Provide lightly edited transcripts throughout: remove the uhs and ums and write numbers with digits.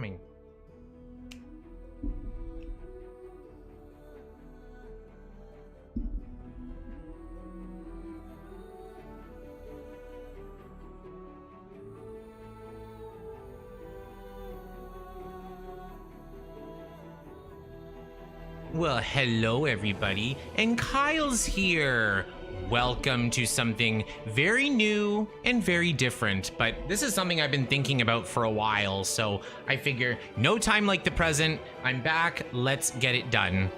coming. Well, hello everybody, and Kyle's here. Welcome to something very new and very different, but this is something I've been thinking about for a while, so I figure no time like the present. I'm back, let's get it done.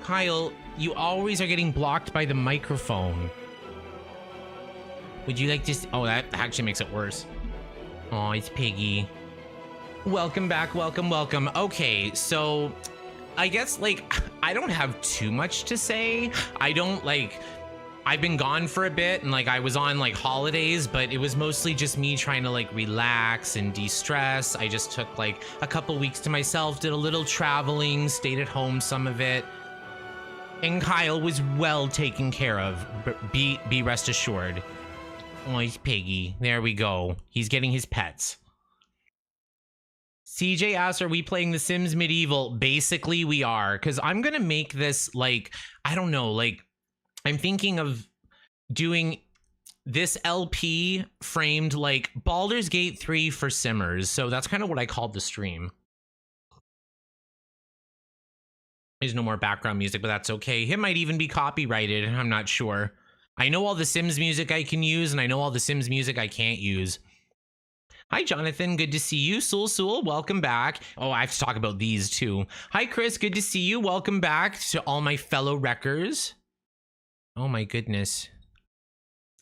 Kyle, you always are getting blocked by the microphone. Would you like to oh, that actually makes it worse. Oh, it's Piggy. Welcome back, welcome. Okay, so I guess, like, I don't have too much to say. I've been gone for a bit, and like I was on like holidays, but it was mostly just me trying to like relax and de-stress. I just took like a couple weeks to myself, did a little traveling, stayed at home some of it. And Kyle was well taken care of, be rest assured. Oh, he's Piggy. There we go. He's getting his pets. CJ asks, are we playing The Sims Medieval? Basically, we are, because I'm going to make this, like, I don't know, like, I'm thinking of doing this LP framed like Baldur's Gate 3 for Simmers. So that's kind of what I called the stream. There's no more background music, but that's okay. It might even be copyrighted. I'm not sure. I know all the Sims music I can use, and I know all the Sims music I can't use. Hi, Jonathan. Good to see you. Sul, welcome back. Oh, I have to talk about these too. Hi, Chris. Good to see you. Welcome back to all my fellow wreckers. Oh my goodness.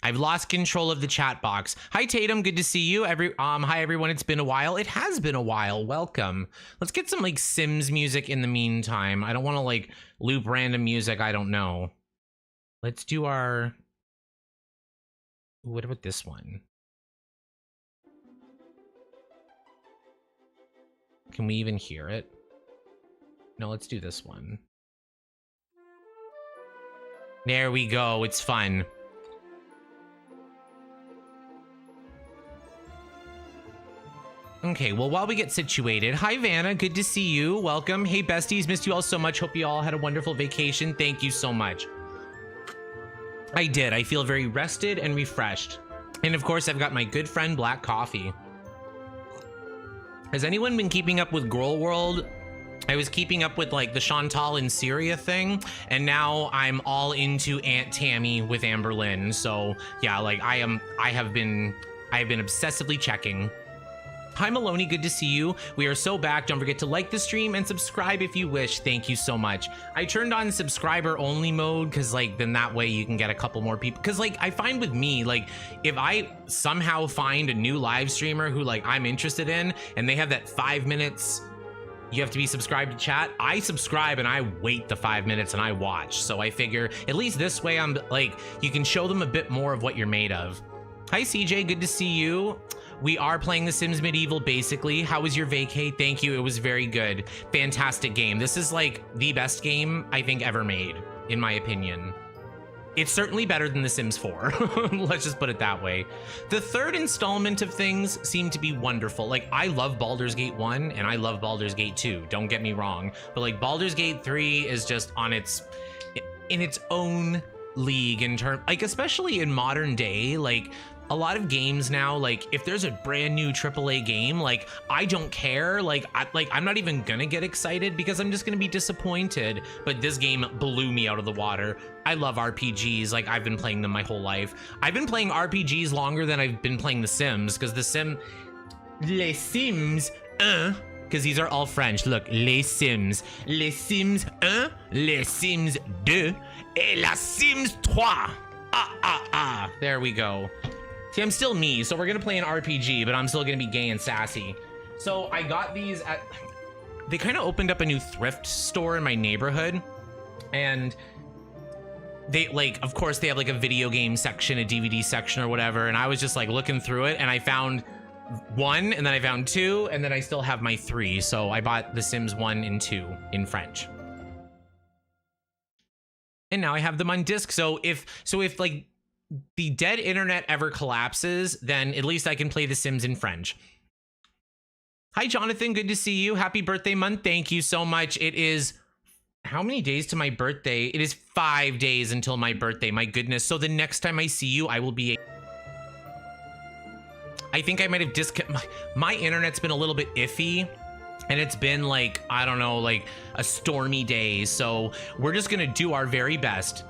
I've lost control of the chat box. Hi, Tatum. Good to see you. Hi, everyone. It's been a while. It has been a while. Welcome. Let's get some like Sims music in the meantime. I don't want to like loop random music. I don't know. Let's do our... What about this one? Can we even hear it? No, let's do this one. There we go. It's fun. Okay, well, while we get situated, hi, Vanna. Good to see you. Welcome. Hey, besties. Missed you all so much. Hope you all had a wonderful vacation. Thank you so much. I did. I feel very rested and refreshed. And of course, I've got my good friend, Black Coffee. Has anyone been keeping up with Girl World? I was keeping up with like the Chantal in Syria thing, and now I'm all into Aunt Tammy with Amber Lynn. So yeah, like I have been obsessively checking. Hi, Maloney. Good to see you. We are so back. Don't forget to like the stream and subscribe if you wish. Thank you so much. I turned on subscriber only mode because like then that way you can get a couple more people. Because like I find with me, like if I somehow find a new live streamer who like I'm interested in and they have that 5 minutes, you have to be subscribed to chat, I subscribe and I wait the 5 minutes and I watch. So I figure at least this way I'm like, you can show them a bit more of what you're made of. Hi, CJ. Good to see you. We are playing The Sims Medieval, basically. How was your vacay? Thank you. It was very good. Fantastic game. This is like the best game I think ever made, in my opinion. It's certainly better than The Sims 4. Let's just put it that way. The third installment of things seem to be wonderful. Like, I love Baldur's Gate 1 and I love Baldur's Gate 2. Don't get me wrong. But like Baldur's Gate 3 is just on in its own league in terms, like, especially in modern day, like a lot of games now, like if there's a brand new AAA game, like I don't care, I'm not even gonna get excited because I'm just gonna be disappointed. But this game blew me out of the water. I love RPGs. Like I've been playing them my whole life. I've been playing RPGs longer than I've been playing The Sims, because Les Sims 1, because these are all French. Look, Les Sims 1, Les Sims 2, et La Sims 3. There we go. See, I'm still me, so we're gonna play an RPG, but I'm still gonna be gay and sassy. So I got these at... They kind of opened up a new thrift store in my neighborhood, and they, like, of course, they have like a video game section, a DVD section or whatever, and I was just like looking through it, and I found 1, and then I found 2, and then I still have my 3, so I bought The Sims 1 and 2 in French. And now I have them on disc, so if like the dead internet ever collapses, then at least I can play The Sims in French. Hi, Jonathan. Good to see you. Happy birthday month. Thank you so much. It is how many days to my birthday? It is 5 days until my birthday. My goodness. So the next time I see you, I will be. I think I might have my internet's been a little bit iffy. And it's been like, I don't know, like a stormy day. So we're just going to do our very best.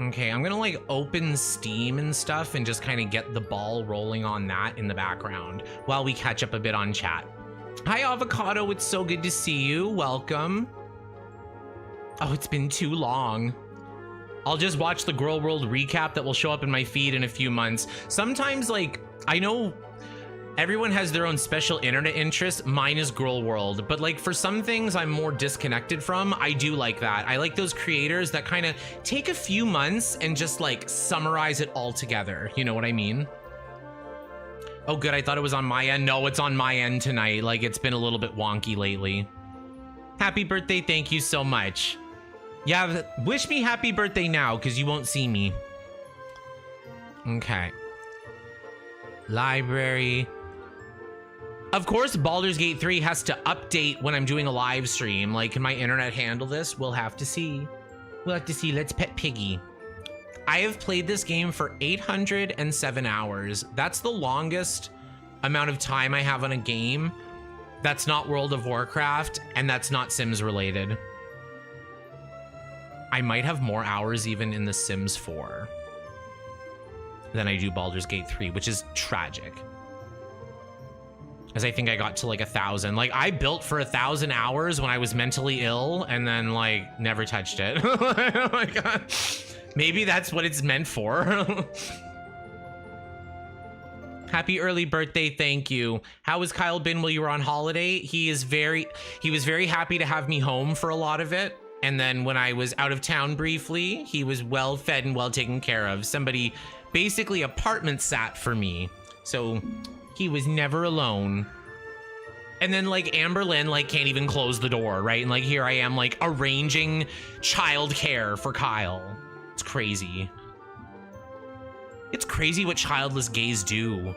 Okay, I'm gonna like open Steam and stuff and just kind of get the ball rolling on that in the background while we catch up a bit on chat. Hi, Avocado. It's so good to see you. Welcome. Oh, it's been too long. I'll just watch the Girl World recap that will show up in my feed in a few months. Sometimes, like, I know everyone has their own special internet interest. Mine is Girl World, but like for some things I'm more disconnected from. I do like that. I like those creators that kind of take a few months and just like summarize it all together. You know what I mean? Oh, good. I thought it was on my end. No, it's on my end tonight. Like it's been a little bit wonky lately. Happy birthday. Thank you so much. Yeah, wish me happy birthday now because you won't see me. Okay. Library. Of course, Baldur's Gate 3 has to update when I'm doing a live stream. Like, can my internet handle this? We'll have to see. We'll have to see. Let's pet Piggy. I have played this game for 807 hours. That's the longest amount of time I have on a game. That's not World of Warcraft, and that's not Sims related. I might have more hours even in The Sims 4 than I do Baldur's Gate 3, which is tragic. As I think I got to like 1,000. Like I built for 1,000 hours when I was mentally ill and then like never touched it. Oh my God. Maybe that's what it's meant for. Happy early birthday. Thank you. How has Kyle been while you were on holiday? He was very happy to have me home for a lot of it. And then when I was out of town briefly, he was well fed and well taken care of. Somebody basically apartment sat for me. So he was never alone. And then like Amberlynn like can't even close the door, right? And like here I am like arranging childcare for Kyle. It's crazy. It's crazy what childless gays do.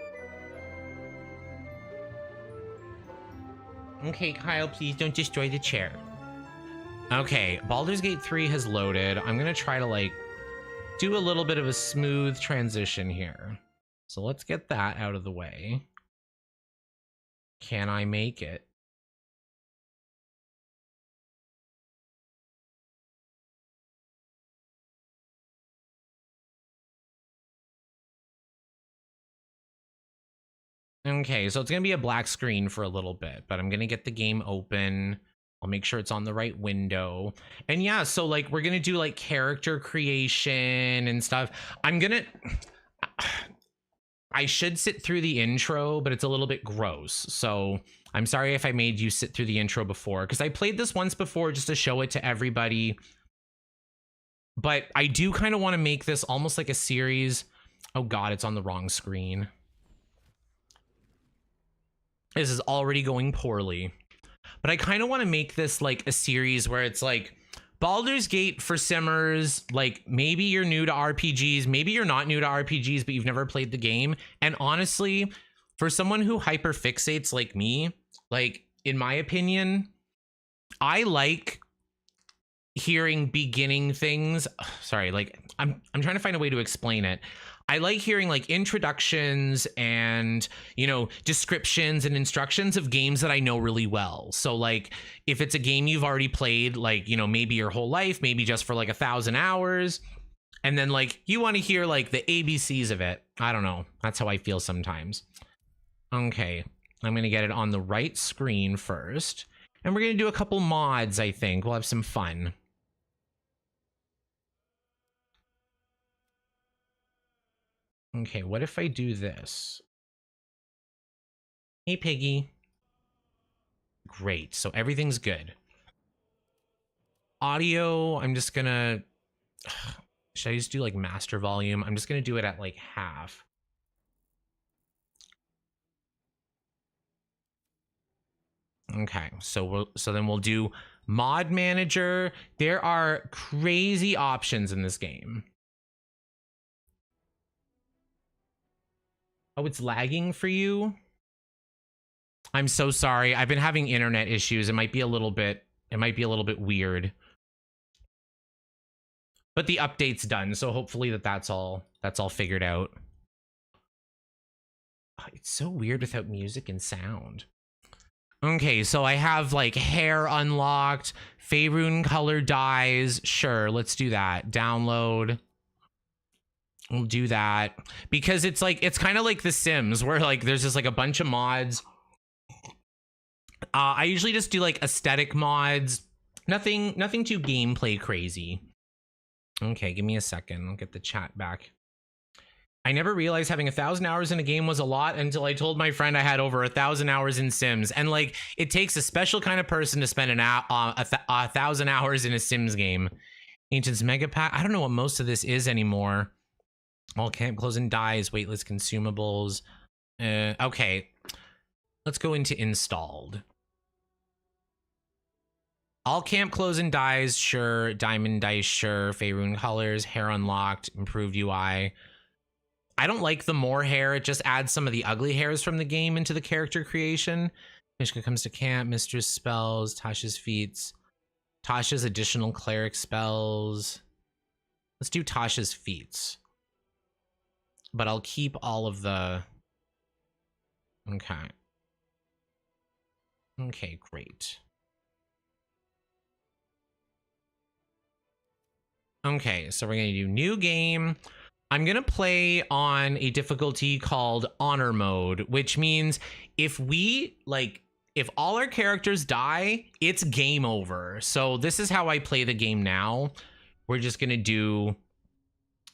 Okay, Kyle, please don't destroy the chair. Okay, Baldur's Gate 3 has loaded. I'm gonna try to like do a little bit of a smooth transition here. So let's get that out of the way. Can I make it? Okay, so it's gonna be a black screen for a little bit, but I'm gonna get the game open. I'll make sure it's on the right window. And yeah, so like we're gonna do like character creation and stuff. I should sit through the intro, but it's a little bit gross. So I'm sorry if I made you sit through the intro before, because I played this once before just to show it to everybody. But I do kind of want to make this almost like a series. Oh God, it's on the wrong screen. This is already going poorly. But I kind of want to make this like a series where it's like Baldur's Gate for Simmers. Like maybe you're new to RPGs, maybe you're not new to RPGs, but you've never played the game. And honestly, for someone who hyper fixates like me, like in my opinion, I like hearing beginning things. Sorry, like I'm trying to find a way to explain it. I like hearing like introductions and, you know, descriptions and instructions of games that I know really well. So like if it's a game you've already played, like, you know, maybe your whole life, maybe just for like 1,000 hours. And then like you want to hear like the ABCs of it. I don't know. That's how I feel sometimes. Okay, I'm going to get it on the right screen first. And we're going to do a couple mods, I think. We'll have some fun. Okay, what if I do this? Hey, Piggy. Great, so everything's good. Audio, I'm just gonna... Should I just do like master volume? I'm just gonna do it at like half. Okay, so then we'll do mod manager. There are crazy options in this game. Oh, it's lagging for you? I'm so sorry. I've been having internet issues. It might be a little bit weird. But the update's done, so hopefully that's all figured out. Oh, it's so weird without music and sound. Okay, so I have like hair unlocked, Faerun color dyes. Sure, let's do that. Download. We'll do that because it's like it's kind of like The Sims where like there's just like a bunch of mods. I usually just do like aesthetic mods. Nothing too gameplay crazy. Okay, give me a second. I'll get the chat back. I never realized having 1,000 hours in a game was a lot until I told my friend I had over 1,000 hours in Sims. And like, it takes a special kind of person to spend 1,000 hours in a Sims game. Ancients Mega Pack. I don't know what most of this is anymore. All camp clothes and dyes, weightless consumables. Okay, let's go into installed. All camp clothes and dyes, sure. Diamond dice, sure. Faerun colors, hair unlocked, improved UI. I don't like the more hair. It just adds some of the ugly hairs from the game into the character creation. Mishka comes to camp, mistress spells, Tasha's feats. Tasha's additional cleric spells. Let's do Tasha's feats. But I'll keep all of the... Okay. Okay, great. Okay, so we're gonna do new game. I'm gonna play on a difficulty called honor mode, which means if all our characters die, it's game over. So this is how I play the game now. We're just gonna do,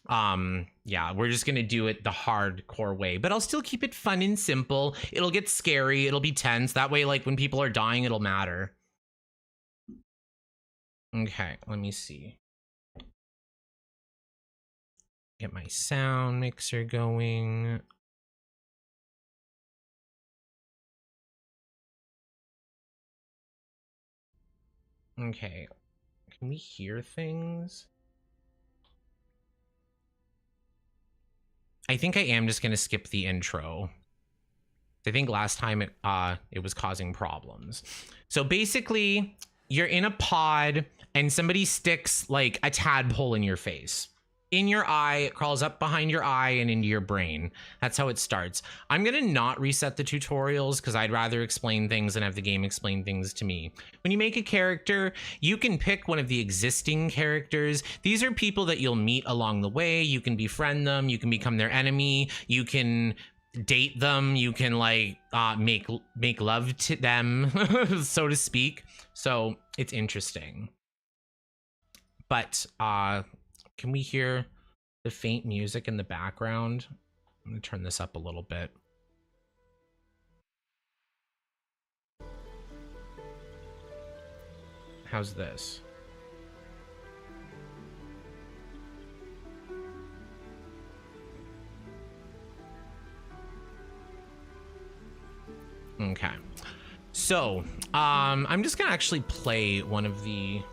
we're just gonna do it the hardcore way, but I'll still keep it fun and simple. It'll get scary, it'll be tense. That way, like when people are dying, it'll matter. Okay, let me see. Get my sound mixer going. Okay, can we hear things? I think I am just gonna skip the intro. I think last time it was causing problems. So basically, you're in a pod and somebody sticks like a tadpole in your face. In your eye, it crawls up behind your eye and into your brain. That's how it starts. I'm gonna not reset the tutorials because I'd rather explain things and have the game explain things to me. When you make a character, you can pick one of the existing characters. These are people that you'll meet along the way. You can befriend them, you can become their enemy, you can date them, you can like make love to them, so to speak. So it's interesting. But can we hear the faint music in the background? I'm gonna turn this up a little bit. How's this? Okay. So, I'm just gonna actually play one of the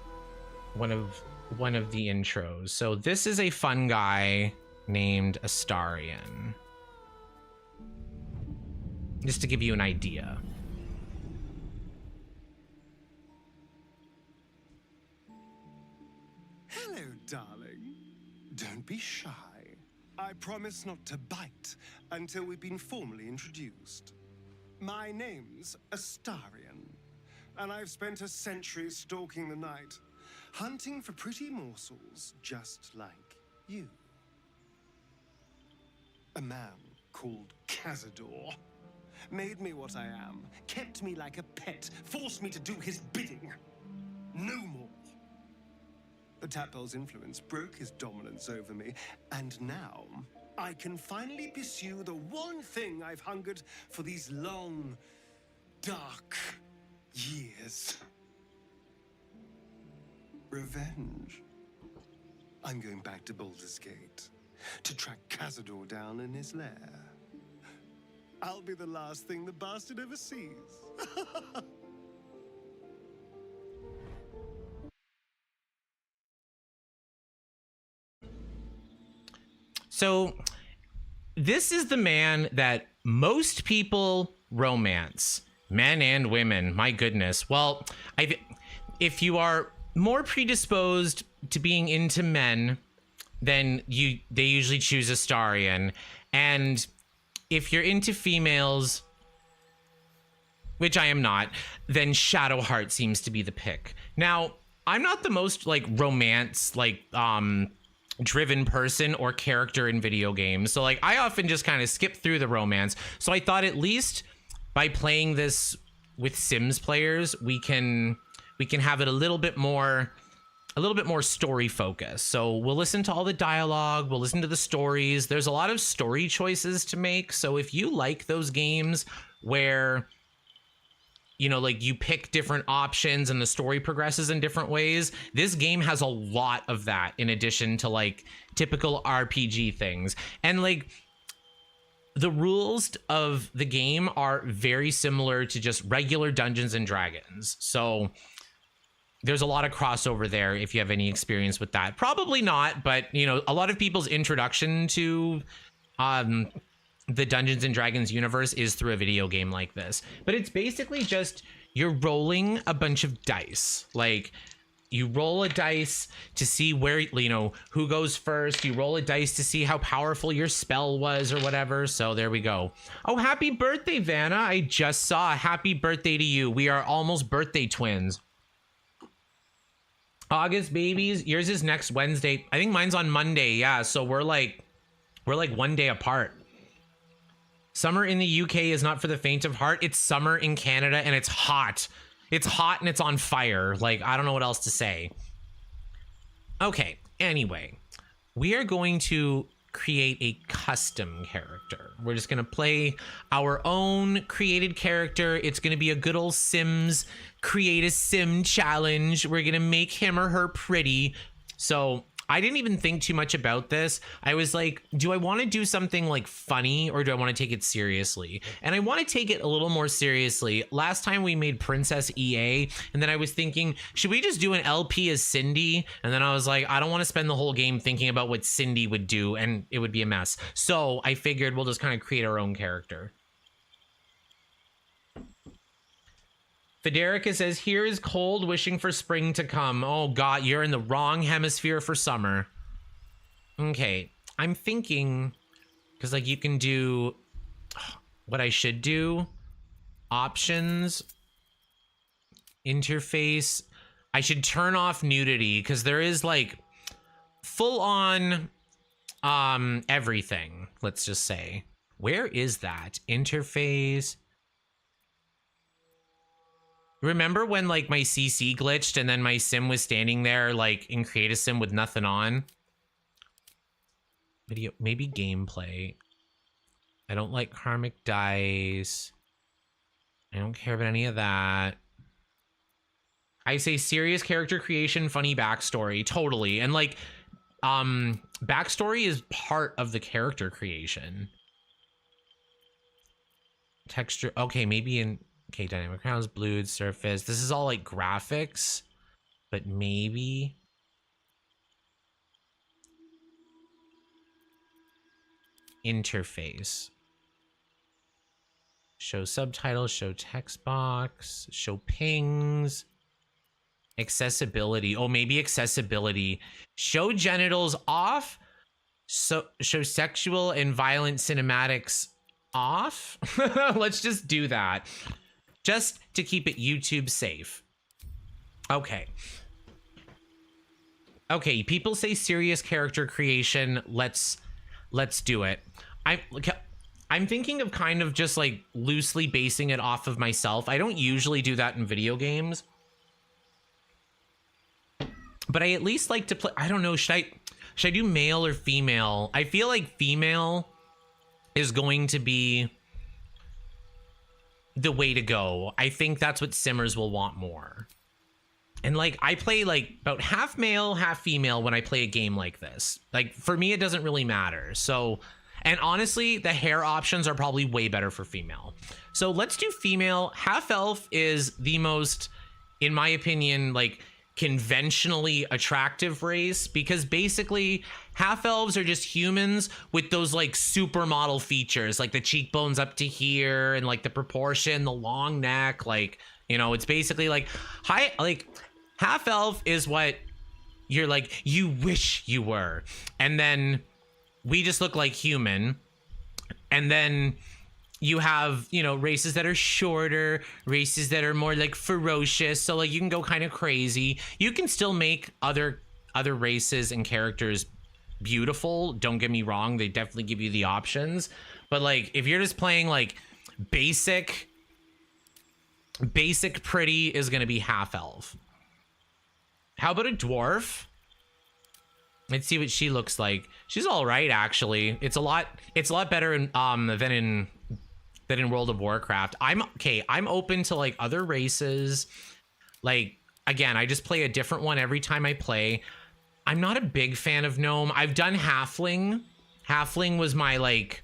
intros. So this is a fun guy named Astarion. Just to give you an idea. Hello, darling. Don't be shy. I promise not to bite until we've been formally introduced. My name's Astarion, and I've spent a century stalking the night, hunting for pretty morsels just like you. A man called Cazador made me what I am, kept me like a pet, forced me to do his bidding. No more. The tadpole's influence broke his dominance over me, and now I can finally pursue the one thing I've hungered for these long, dark years. Revenge. I'm going back to Baldur's Gate to track Cazador down in his lair. I'll be the last thing the bastard ever sees. So this is the man that most people romance, men and women. My goodness. Well, if you are more predisposed to being into men, then they usually choose Astarion. And if you're into females, which I am not, then Shadowheart seems to be the pick. Now, I'm not the most like romance driven person or character in video games. So like I often just kind of skip through the romance. So I thought at least by playing this with Sims players, we can have it a little bit more story focused. So we'll listen to all the dialogue, we'll listen to the stories. There's a lot of story choices to make. So if you like those games where, you know, like you pick different options and the story progresses in different ways, this game has a lot of that in addition to like typical RPG things. And like the rules of the game are very similar to just regular Dungeons and Dragons. So there's a lot of crossover there if you have any experience with that. Probably not, but you know, a lot of people's introduction to the Dungeons and Dragons universe is through a video game like this. But it's basically just you're rolling a bunch of dice. Like you roll a dice to see where, you know, who goes first. You roll a dice to see how powerful your spell was or whatever. So there we go. Oh, happy birthday, Vanna. I just saw a happy birthday to you. We are almost birthday twins. August babies. Yours is next Wednesday. I think mine's on Monday. Yeah. So we're like 1 day apart. Summer in the UK is not for the faint of heart. It's summer in Canada and it's hot. It's hot and it's on fire. Like, I don't know what else to say. Okay, anyway, we are going to create a custom character. We're just gonna play our own created character. It's gonna be a good old Sims create a sim challenge. We're gonna make him or her pretty. So I didn't even think too much about this. I was like, do I want to do something like funny or do I want to take it seriously? And I want to take it a little more seriously. Last time we made Princess EA, and then I was thinking, should we just do an LP as Cindy? And then I was like, I don't want to spend the whole game thinking about what Cindy would do and it would be a mess. So I figured we'll just kind of create our own character. Federica says, here is cold, wishing for spring to come. Oh God, you're in the wrong hemisphere for summer. Okay, I'm thinking, because like you can do what I should do. Options, interface. I should turn off nudity because there is like full on everything. Let's just say, where is that interface? Remember when like my CC glitched and then my sim was standing there like in Create a Sim with nothing on? Video, maybe gameplay. I don't like karmic dice. I don't care about any of that. I say serious character creation, funny backstory. Totally. And like, backstory is part of the character creation. Texture. Okay, maybe in... Okay, dynamic crowns, blued, surface. This is all like graphics, but maybe. Interface. Show subtitles, show text box, show pings. Accessibility. Oh, maybe accessibility. Show genitals off. So show sexual and violent cinematics off. Let's just do that. Just to keep it YouTube safe. Okay. Okay, people say serious character creation. Let's do it. I'm thinking of kind of just like loosely basing it off of myself. I don't usually do that in video games. But I at least like to play, I don't know, should I do male or female? I feel like female is going to be the way to go. I think that's what simmers will want more. And like I play like about half male, half female when I play a game like this. Like for me, it doesn't really matter. So, and honestly, the hair options are probably way better for female. So let's do female. Half elf is the most, in my opinion, like conventionally attractive race, because basically half elves are just humans with those like supermodel features, like the cheekbones up to here and like the proportion, the long neck, like, you know, it's basically like half elf is what you're like you wish you were, and then we just look like human. And then you have, you know, races that are shorter, races that are more like ferocious. So like you can go kind of crazy. You can still make other races and characters beautiful. Don't get me wrong. They definitely give you the options. But like if you're just playing like basic pretty is going to be half elf. How about a dwarf? Let's see what she looks like. She's all right, actually. It's a lot better in than in World of Warcraft. I'm open to like other races. Like, again, I just play a different one every time I play. I'm not a big fan of gnome. I've done halfling. Halfling was my like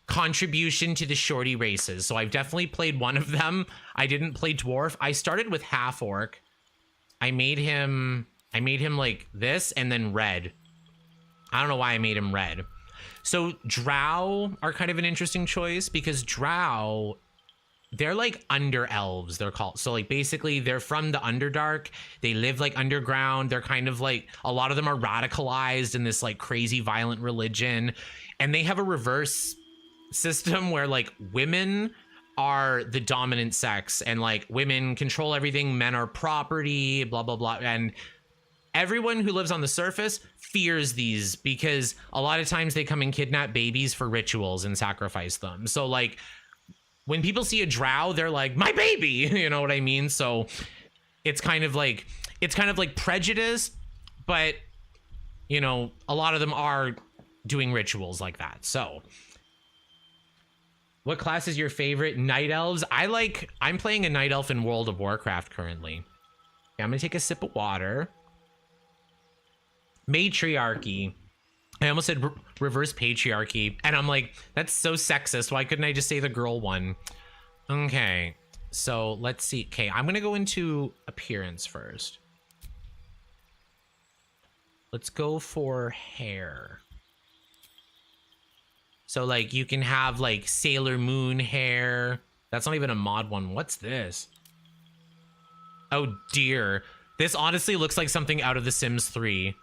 contribution to the shorty races. So I've definitely played one of them. I didn't play dwarf. I started with half orc. I made him like this and then red. I don't know why I made him red. So drow are kind of an interesting choice because drow, they're like under elves, they're called. So like basically they're from the Underdark. They live like underground. They're kind of like, a lot of them are radicalized in this like crazy violent religion. And they have a reverse system where like women are the dominant sex and like women control everything. Men are property, blah, blah, blah. And everyone who lives on the surface fears these because a lot of times they come and kidnap babies for rituals and sacrifice them. So like when people see a drow, they're like, my baby, you know what I mean? So it's kind of like prejudice, but you know, a lot of them are doing rituals like that. So what class is your favorite? Night elves. I'm playing a night elf in World of Warcraft currently. Okay, I'm gonna take a sip of water. Matriarchy. I almost said reverse patriarchy, and I'm like, that's so sexist. Why couldn't I just say the girl one? Okay, so let's see. Okay, I'm gonna go into appearance first. Let's go for hair. So like you can have like Sailor Moon hair. That's not even a mod one. What's this? Oh dear. This honestly looks like something out of The Sims 3.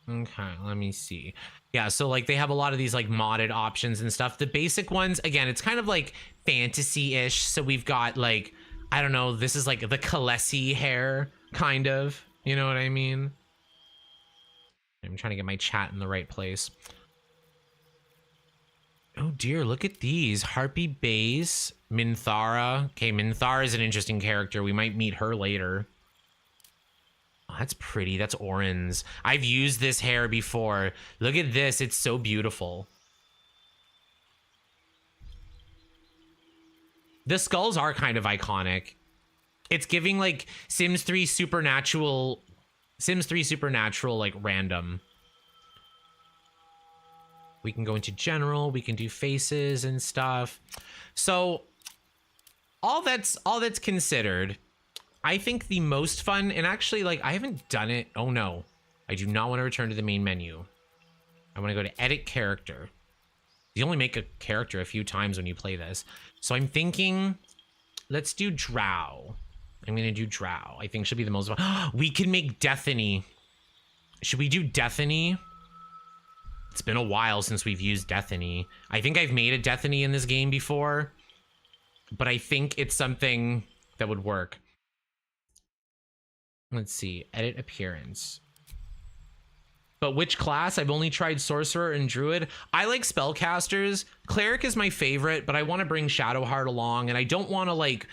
Okay, let me see. Yeah, so like they have a lot of these like modded options and stuff. The basic ones, again, it's kind of like fantasy-ish. So we've got like, I don't know, this is like the Khaleesi hair, kind of. You know what I mean? I'm trying to get my chat in the right place. Oh dear, look at these. Harpy Base, Minthara. Okay, Minthara is an interesting character. We might meet her later. Oh, that's pretty. That's orange. I've used this hair before. Look at this. It's so beautiful. The skulls are kind of iconic. It's giving like Sims 3 Supernatural, like random. We can go into general, we can do faces and stuff. So all that's considered, I think the most fun, and actually like I haven't done it. Oh no, I do not want to return to the main menu. I want to go to edit character. You only make a character a few times when you play this. So I'm thinking, let's do drow. I'm going to do drow. I think should be the most fun. We can make Deathany. Should we do Deathany? It's been a while since we've used Deathany. I think I've made a Deathany in this game before, but I think it's something that would work. Let's see, edit appearance. But which class? I've only tried Sorcerer and Druid. I like Spellcasters. Cleric is my favorite, but I want to bring Shadowheart along, and I don't want to like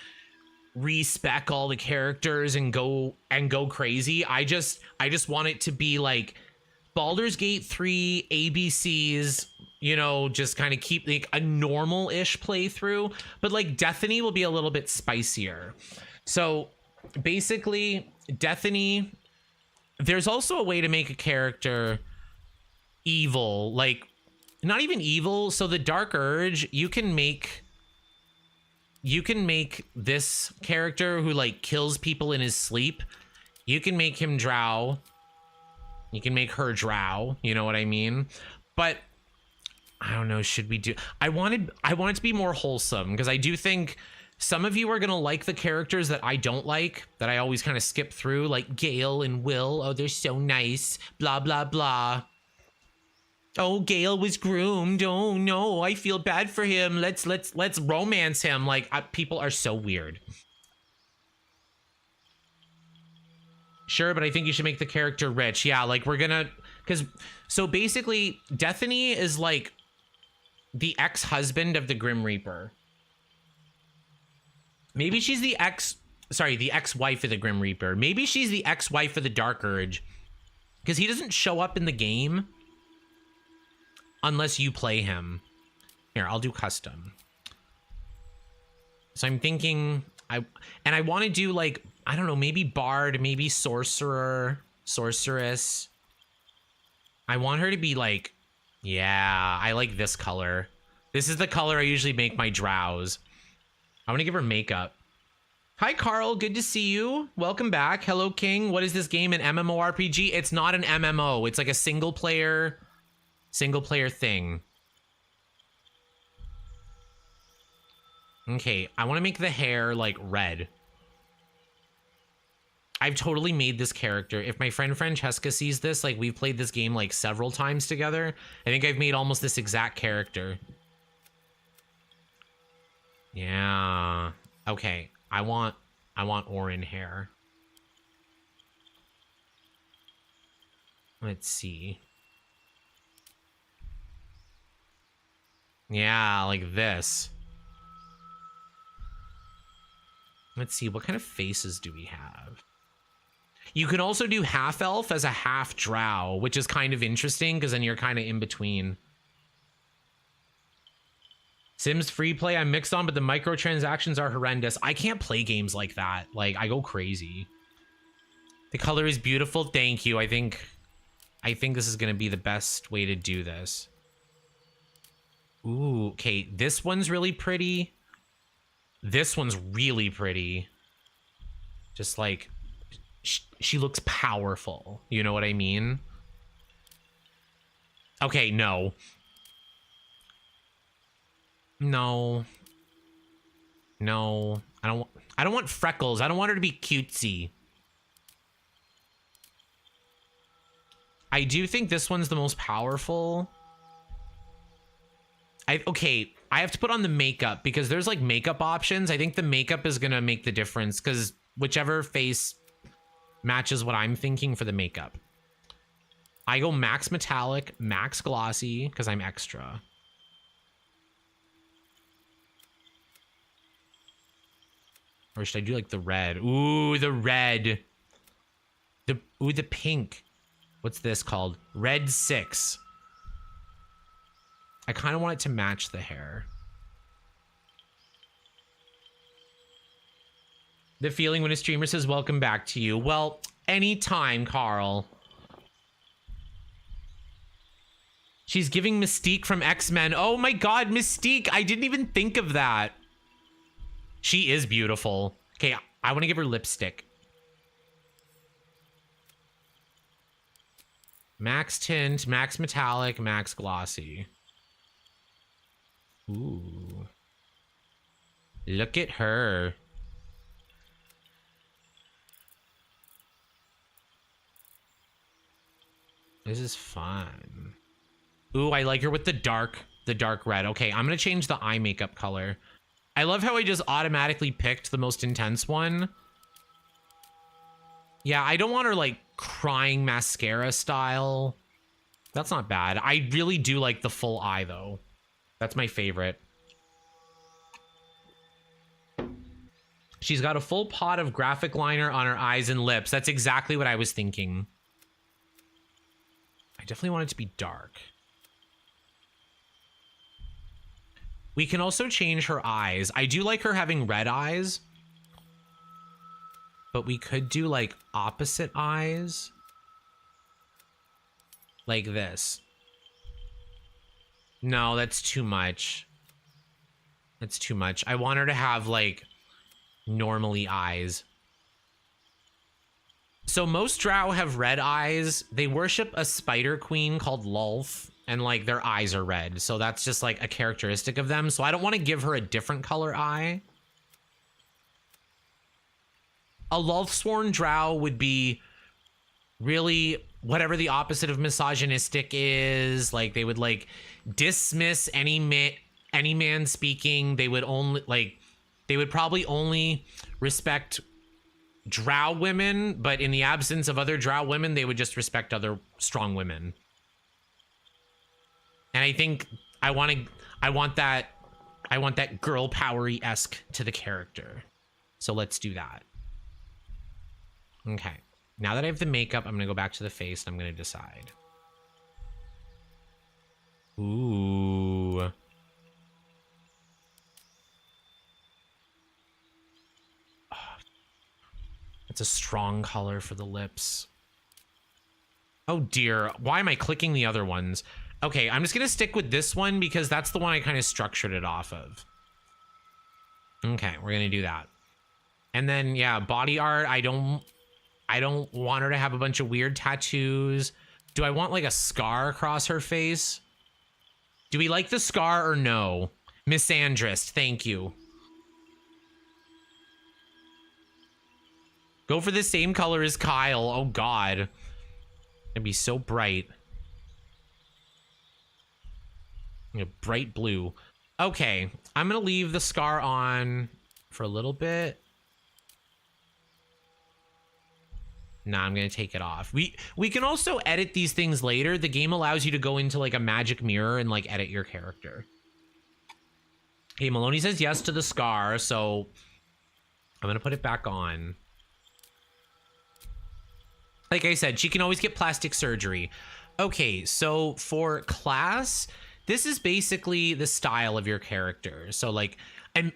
respec all the characters and go crazy. I just want it to be like Baldur's Gate 3 ABCs, you know, just kind of keep like a normal-ish playthrough, but like Deathany will be a little bit spicier. So basically Deathany, there's also a way to make a character evil. Like not even evil. So the Dark Urge, you can make this character who like kills people in his sleep. You can make him drow. You can make her drow. You know what I mean? But I don't know. Should we do? I want it to be more wholesome, because I do think some of you are gonna like the characters that I don't like, that I always kind of skip through, like Gale and Will. Oh, they're so nice. Blah blah blah. Oh, Gale was groomed. Oh no, I feel bad for him. Let's romance him. Like, people are so weird. Sure, but I think you should make the character rich. Yeah, like we're gonna, so basically Dethany is like the ex-husband of the Grim Reaper. Maybe she's the ex-wife of the Grim Reaper. Maybe she's the ex-wife of the Dark Urge, because he doesn't show up in the game unless you play him. Here, I'll do custom. So I'm thinking, I want to do like, I don't know, maybe Bard, maybe Sorcerer, Sorceress. I want her to be like, yeah, I like this color. This is the color I usually make my drows. I want to give her makeup. Hi, Carl. Good to see you. Welcome back. Hello, King. What is this game? An MMORPG? It's not an MMO. It's like a single player thing. Okay, I want to make the hair like red. I've totally made this character. If my friend Francesca sees this, like we've played this game like several times together. I think I've made almost this exact character. Yeah. Okay. I want Orin hair. Let's see. Yeah, like this. Let's see, what kind of faces do we have? You can also do half elf as a half drow, which is kind of interesting because then you're kind of in between. Sims free play I'm mixed on, but the microtransactions are horrendous. I can't play games like that. Like, I go crazy. The color is beautiful. Thank you. I think this is going to be the best way to do this. Ooh, okay. This one's really pretty. This one's really pretty. Just like, she looks powerful. You know what I mean? Okay, no. No. No. I don't want freckles. I don't want her to be cutesy. I do think this one's the most powerful. Okay, I have to put on the makeup because there's like makeup options. I think the makeup is gonna make the difference because whichever face matches what I'm thinking for the makeup. I go max metallic, max glossy because I'm extra. Or should I do like the red? Ooh, the red. The pink. What's this called? Red 6. I kind of want it to match the hair. The feeling when a streamer says welcome back to you. Well, anytime, Carl. She's giving Mystique from X-Men. Oh my god, Mystique. I didn't even think of that. She is beautiful. Okay, I want to give her lipstick. Max tint, max metallic, max glossy. Ooh. Look at her. This is fun. Ooh, I like her with the dark red. Okay, I'm gonna change the eye makeup color. I love how I just automatically picked the most intense one. Yeah, I don't want her like crying mascara style. That's not bad. I really do like the full eye though. That's my favorite. She's got a full pot of graphic liner on her eyes and lips. That's exactly what I was thinking. I definitely want it to be dark. We can also change her eyes. I do like her having red eyes. But we could do like opposite eyes. Like this. No, that's too much. That's too much. I want her to have, like, normally eyes. So most drow have red eyes. They worship a spider queen called Lulth, and, like, their eyes are red. So that's just, like, a characteristic of them. So I don't want to give her a different color eye. A Lulthsworn drow would be really whatever the opposite of misogynistic is. Like, they would, like, dismiss any man speaking. They would only, like, they would probably only respect drow women, but in the absence of other drow women, they would just respect other strong women. And I think I want that girl powery-esque to the character. So let's do that. Okay. Now that I have the makeup, I'm gonna go back to the face and I'm gonna decide. Ooh. It's a strong color for the lips. Oh dear, why am I clicking the other ones? Okay, I'm just gonna stick with this one because that's the one I kind of structured it off of. Okay, we're gonna do that. And then, yeah, body art, I don't want her to have a bunch of weird tattoos. Do I want like a scar across her face? Do we like the scar or no? Misandrist, thank you. Go for the same color as Kyle. Oh God. It'd be so bright. Bright blue. Okay, I'm gonna leave the scar on for a little bit. Nah, I'm gonna take it off. We can also edit these things later. The game allows you to go into like a magic mirror and like edit your character. Okay, Maloney says yes to the scar, so I'm gonna put it back on. Like I said, she can always get plastic surgery. Okay, so for class, this is basically the style of your character. So like, and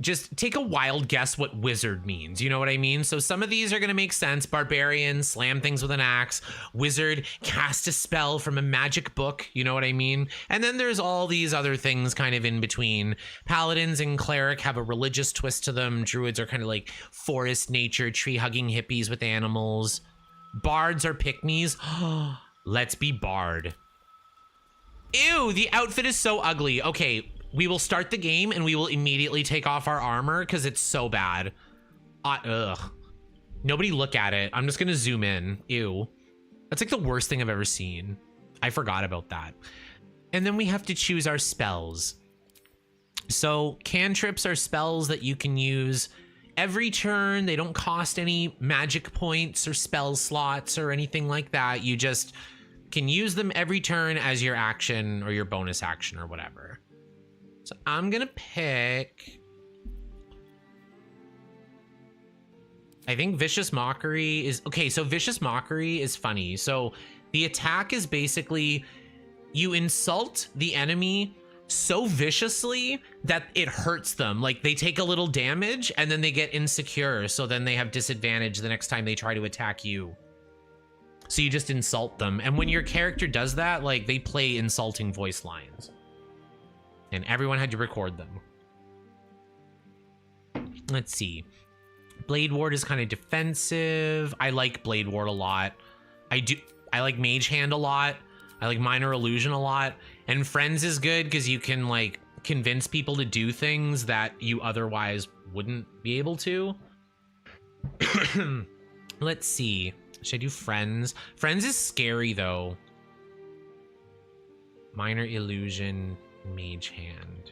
just take a wild guess what wizard means. You know what I mean? So some of these are going to make sense. Barbarian, slam things with an axe. Wizard, cast a spell from a magic book. You know what I mean? And then there's all these other things kind of in between. Paladins and cleric have a religious twist to them. Druids are kind of like forest nature, tree-hugging hippies with animals. Bards are pick-me's. Let's be bard. Ew, the outfit is so ugly. Okay, we will start the game and we will immediately take off our armor because it's so bad. Ugh. Nobody look at it. I'm just gonna zoom in. Ew. That's like the worst thing I've ever seen. I forgot about that. And then we have to choose our spells. So cantrips are spells that you can use every turn. They don't cost any magic points or spell slots or anything like that. You just can use them every turn as your action or your bonus action or whatever. So I'm gonna pick, I think Vicious Mockery is, okay, so Vicious Mockery is funny. So the attack is basically you insult the enemy so viciously that it hurts them. Like they take a little damage and then they get insecure. So then they have disadvantage the next time they try to attack you. So you just insult them. And when your character does that, like they play insulting voice lines. And everyone had to record them. Let's see. Blade Ward is kind of defensive. I like Blade Ward a lot. I like Mage Hand a lot. I like Minor Illusion a lot. And Friends is good because you can like convince people to do things that you otherwise wouldn't be able to. Let's see. Should I do Friends? Friends is scary though. Minor Illusion, Mage Hand.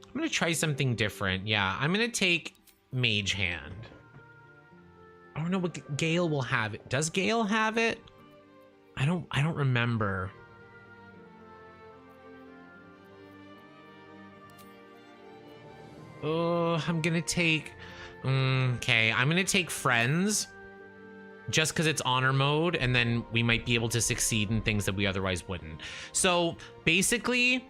I'm gonna try something different. Yeah, I'm gonna take Mage Hand. I don't know what Gale will have it. Does Gale have it? I don't remember. Oh, I'm gonna take, okay, I'm gonna take Friends just because it's honor mode, and then we might be able to succeed in things that we otherwise wouldn't. So basically,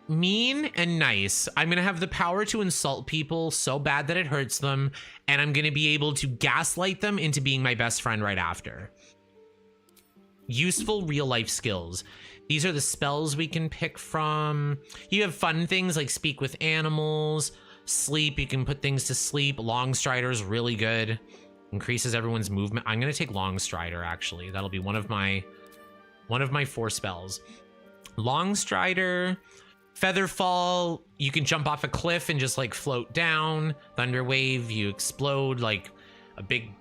mean and nice. I'm gonna have the power to insult people so bad that it hurts them, and I'm gonna be able to gaslight them into being my best friend right after. Useful real life skills. These are the spells we can pick from. You have fun things like speak with animals, sleep. You can put things to sleep. Long Strider's really good. Increases everyone's movement. I'm gonna take Long Strider actually. That'll be one of my 4 spells. Long Strider, Featherfall. You can jump off a cliff and just like float down. Thunder Wave. You explode like a big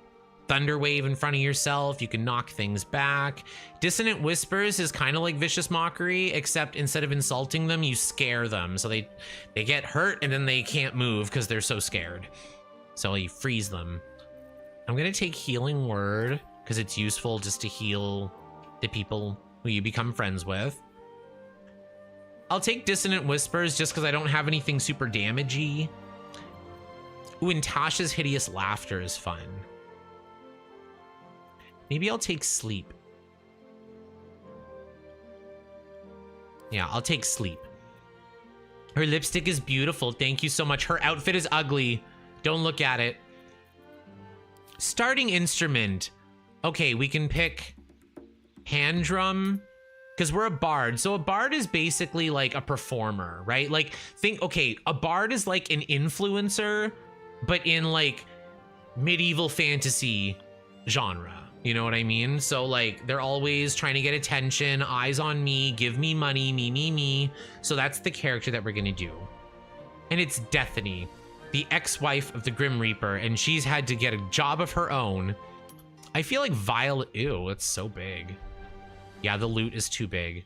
thunder wave in front of yourself. You can knock things back. Dissonant Whispers is kind of like Vicious Mockery, except instead of insulting them, you scare them. So they get hurt and then they can't move because they're so scared. So you freeze them. I'm gonna take Healing Word because it's useful just to heal the people who you become friends with. I'll take Dissonant Whispers just because I don't have anything super damagey. Ooh, and Tasha's Hideous Laughter is fun. Maybe I'll take Sleep. Yeah, I'll take Sleep. Her lipstick is beautiful. Thank you so much. Her outfit is ugly. Don't look at it. Starting instrument. Okay, we can pick hand drum because we're a bard. So a bard is basically like a performer, right? Like okay, a bard is like an influencer, but in like medieval fantasy genre. You know what I mean? So like they're always trying to get attention, eyes on me, give me money, me. So that's the character that we're gonna do. And it's Dethany, the ex-wife of the Grim Reaper, and she's had to get a job of her own. I feel like Violet, ew, it's so big. Yeah, the loot is too big.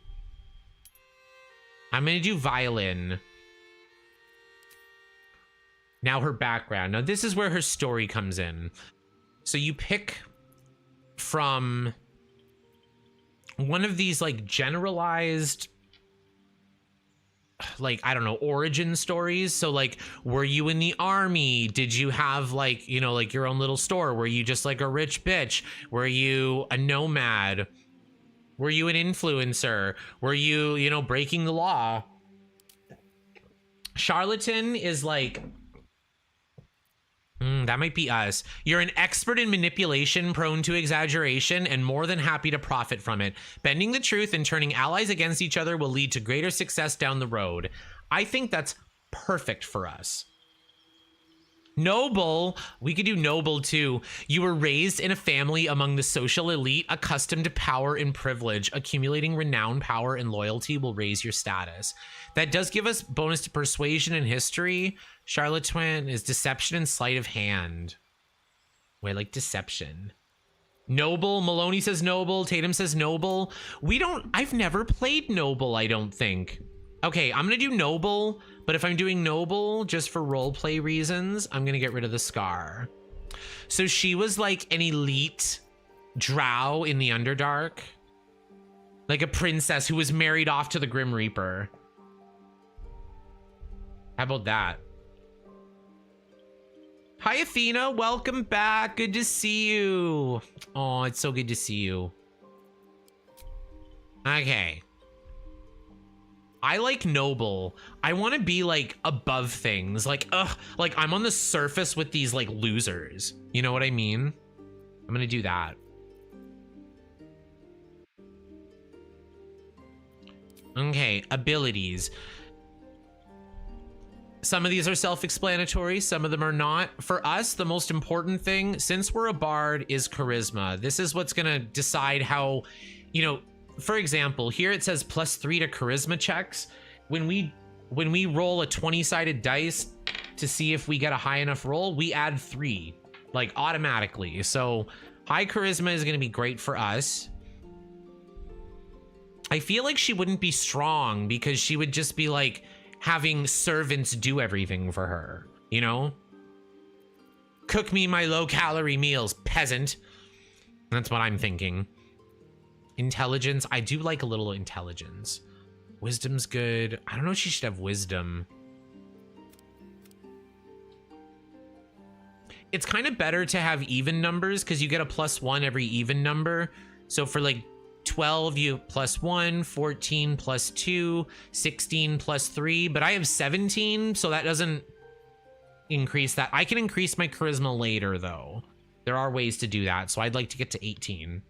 I'm gonna do Violin. Now her background. Now this is where her story comes in. So you pick from one of these like generalized, like, I don't know, origin stories. So like, were you in the army? Did you have like, you know, like your own little store? Were you just like a rich bitch? Were you a nomad? Were you an influencer? Were you, you know, breaking the law? Charlatan is like, that might be us. You're an expert in manipulation, prone to exaggeration, and more than happy to profit from it. Bending the truth and turning allies against each other will lead to greater success down the road. I think that's perfect for us. Noble, we could do noble too. You were raised in a family among the social elite, accustomed to power and privilege. Accumulating renown, power, and loyalty will raise your status. That does give us bonus to persuasion and history. Charlatan is deception and sleight of hand. Wait, I like deception. Noble, Maloney says noble, Tatum says noble. I've never played noble, I don't think. Okay, I'm gonna do noble, but if I'm doing noble just for roleplay reasons, I'm gonna get rid of the scar. So she was like an elite drow in the Underdark. Like a princess who was married off to the Grim Reaper. How about that? Hi, Athena. Welcome back. Good to see you. Oh, it's so good to see you. Okay. I like noble. I want to be like above things. Like, like I'm on the surface with these like losers. You know what I mean? I'm going to do that. Okay, abilities. Some of these are self-explanatory, some of them are not. For us, the most important thing, since we're a bard, is charisma. This is what's gonna decide how, you know, for example, here it says +3 to charisma checks. When we roll a 20-sided dice to see if we get a high enough roll, we add 3, like automatically. So high charisma is gonna be great for us. I feel like she wouldn't be strong because she would just be like, having servants do everything for her, you know? Cook me my low-calorie meals, peasant. That's what I'm thinking. Intelligence, I do like a little intelligence. Wisdom's good. I don't know if she should have wisdom. It's kind of better to have even numbers because you get a +1 every even number. So for like 12, you +1, 14 +2, 16 +3, but I have 17, so that doesn't increase that. I can increase my charisma later, though. There are ways to do that, so I'd like to get to 18.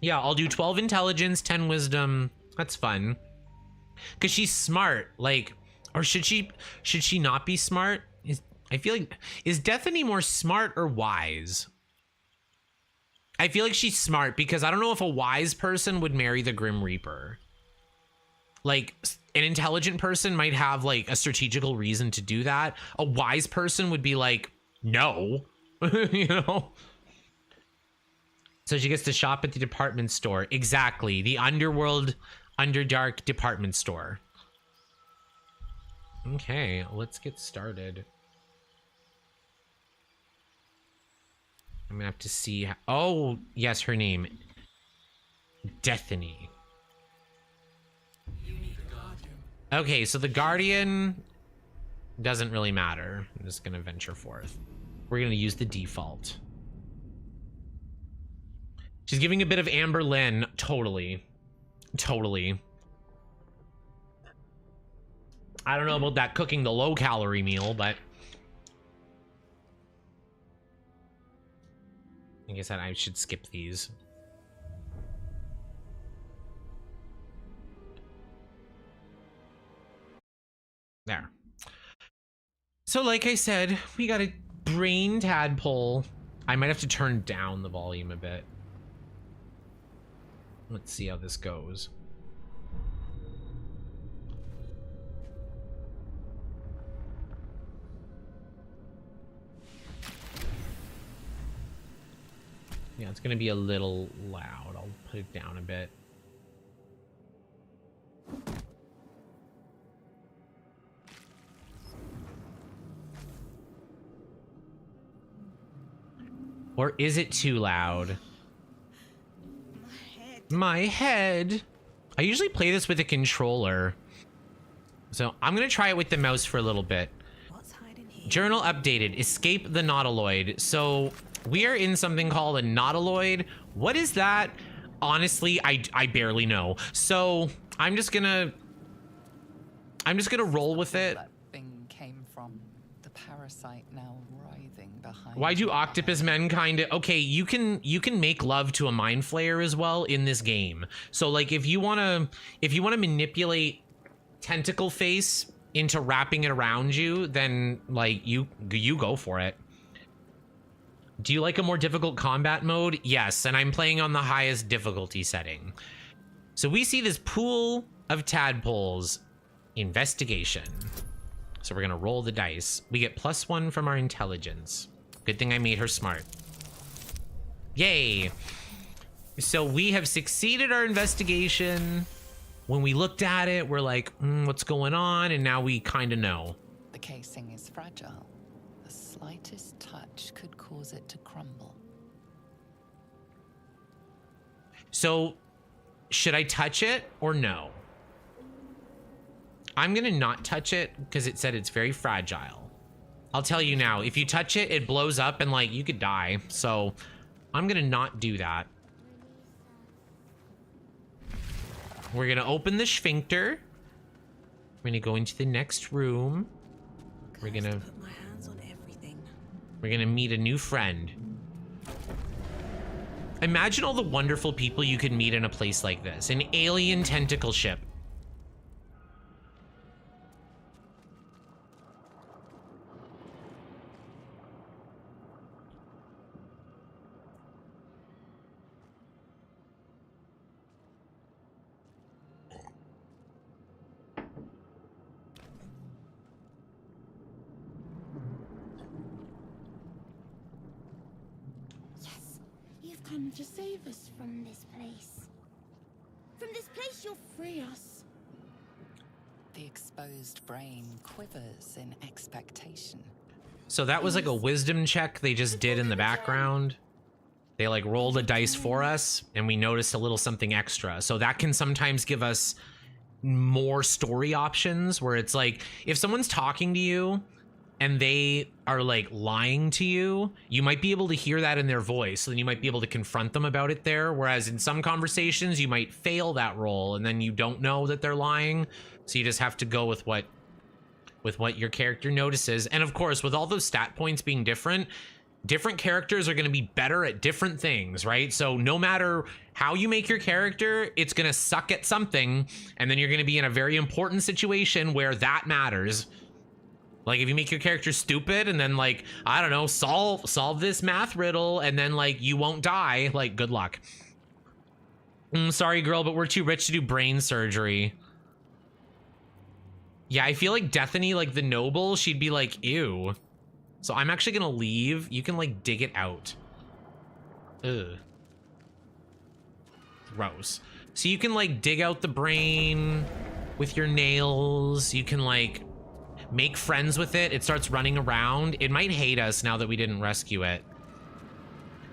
Yeah, I'll do 12 intelligence, 10 wisdom. That's fun. Cause she's smart, like, or should she not be smart? I feel like, is Destiny more smart or wise? I feel like she's smart because I don't know if a wise person would marry the Grim Reaper. Like, an intelligent person might have like a strategical reason to do that. A wise person would be like, no, you know? So she gets to shop at the department store. Exactly. The Underworld, Underdark department store. Okay, let's get started. I'm gonna have to see how, oh, yes, her name. Destiny. Okay, so the Guardian doesn't really matter. I'm just gonna venture forth. We're gonna use the default. She's giving a bit of Amber Lynn. Totally. Totally. I don't know about that cooking the low calorie meal, but I guess I should skip these. There. So like I said, we got a brain tadpole. I might have to turn down the volume a bit. Let's see how this goes. Yeah, it's gonna be a little loud. I'll put it down a bit. Or is it too loud? My head. I usually play this with a controller. So I'm gonna try it with the mouse for a little bit. Journal updated. Escape the Nautiloid. So we are in something called a Nautiloid. What is that? Honestly, I barely know. So I'm just gonna roll with it. That thing came from the parasite now writhing behind. Why do octopus men kind of okay? You can make love to a mind flayer as well in this game. So like if you wanna manipulate tentacle face into wrapping it around you, then like you go for it. Do you like a more difficult combat mode? Yes, and I'm playing on the highest difficulty setting. So we see this pool of tadpoles. Investigation. So we're gonna roll the dice. We get +1 from our intelligence. Good thing I made her smart. Yay! So we have succeeded our investigation. When we looked at it, we're like, what's going on? And now we kind of know. The casing is fragile. The slightest touch could cause it to crumble. So should I touch it or no? I'm gonna not touch it because it said it's very fragile. I'll tell you now, if you touch it, it blows up and like you could die. So I'm gonna not do that. We're gonna open the sphincter. We're gonna go into the next room. We're gonna meet a new friend. Imagine all the wonderful people you could meet in a place like this. An alien tentacle ship. Come to save us from this place. From this place, you'll free us. The exposed brain quivers in expectation. So that was like a wisdom check they just did in the background. They like rolled a dice for us and we noticed a little something extra. So that can sometimes give us more story options where it's like, if someone's talking to you and they are like lying to you, you might be able to hear that in their voice. So then you might be able to confront them about it there. Whereas in some conversations, you might fail that roll and then you don't know that they're lying. So you just have to go with what your character notices. And of course, with all those stat points being different, different characters are going to be better at different things, right? So no matter how you make your character, it's going to suck at something, and then you're going to be in a very important situation where that matters. Like if you make your character stupid and then like, I don't know, solve this math riddle and then like you won't die, like good luck. Sorry girl, but we're too rich to do brain surgery. Yeah, I feel like Dethany, like the noble, she'd be like, ew. So I'm actually gonna leave. You can like dig it out. Ugh. Gross. So you can like dig out the brain with your nails. You can like make friends with it. It starts running around. It might hate us now that we didn't rescue it.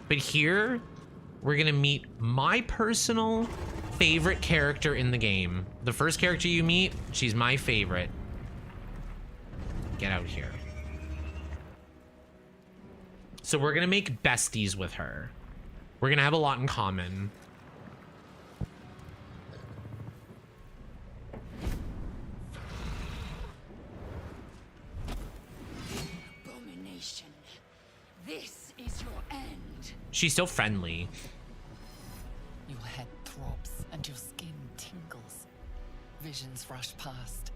But here, we're gonna meet my personal favorite character in the game. The first character you meet, she's my favorite. Get out here. So we're gonna make besties with her. We're gonna have a lot in common. Abomination. This is your end. She's so friendly. Your head throbs and your skin tingles. Visions rush past.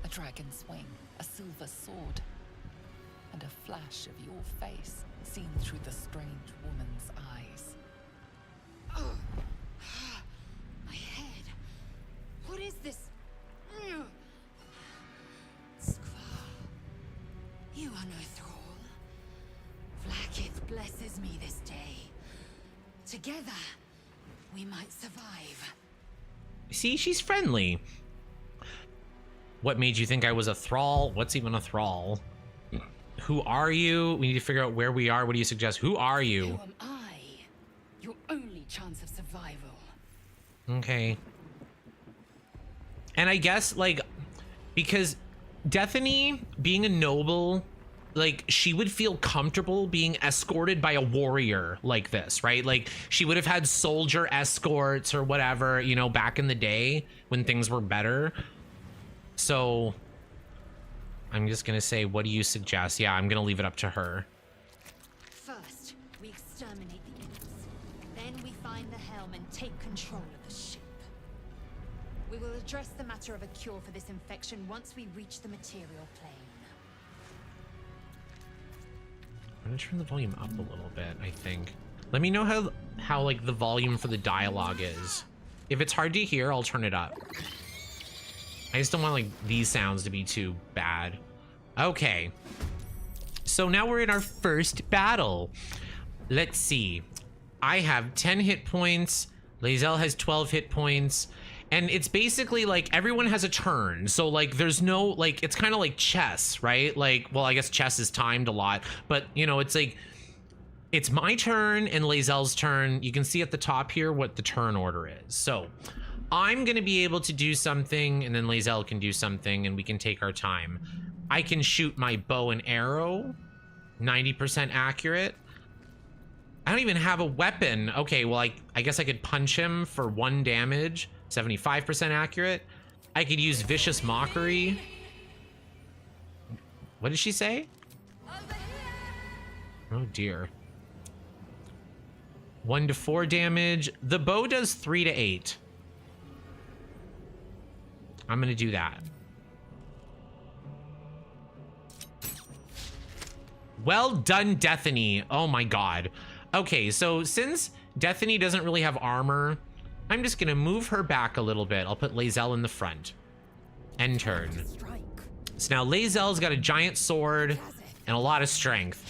A dragon's wing, a silver sword, and a flash of your face seen through the strange woman's eyes. My head. What is this? Skvar. You are no thrall. Vlaakith blesses me this day. Together, we might survive. See, she's friendly. What made you think I was a thrall? What's even a thrall? Who are you? We need to figure out where we are. What do you suggest? Who are you? Who am I? Your only chance of survival. Okay. And I guess, like, because Dethany, being a noble, like, she would feel comfortable being escorted by a warrior like this, right? Like, she would have had soldier escorts or whatever, you know, back in the day when things were better. So I'm just gonna say, what do you suggest? Yeah, I'm gonna leave it up to her. First, we exterminate the imps. Then we find the helm and take control of the ship. We will address the matter of a cure for this infection once we reach the material plane. I'm gonna turn the volume up a little bit, I think. Let me know how like the volume for the dialogue is. If it's hard to hear, I'll turn it up. I just don't want like these sounds to be too bad. Okay. So now we're in our first battle. Let's see. I have 10 hit points. Lae'zel has 12 hit points. And it's basically like everyone has a turn. So like there's no, like, it's kind of like chess, right? Like, well, I guess chess is timed a lot, but you know, it's like, it's my turn and Lae'zel's turn. You can see at the top here what the turn order is. So I'm gonna be able to do something and then Lae'zel can do something and we can take our time. I can shoot my bow and arrow, 90% accurate. I don't even have a weapon. Okay, well, I guess I could punch him for 1 damage, 75% accurate. I could use Vicious Mockery. What did she say? Oh dear. 1 to 4 damage. The bow does 3 to 8. I'm gonna do that. Well done, Dethany. Oh my god. Okay, so since Dethany doesn't really have armor, I'm just gonna move her back a little bit. I'll put Lae'zel in the front. End turn. So now Lae'zel's got a giant sword and a lot of strength.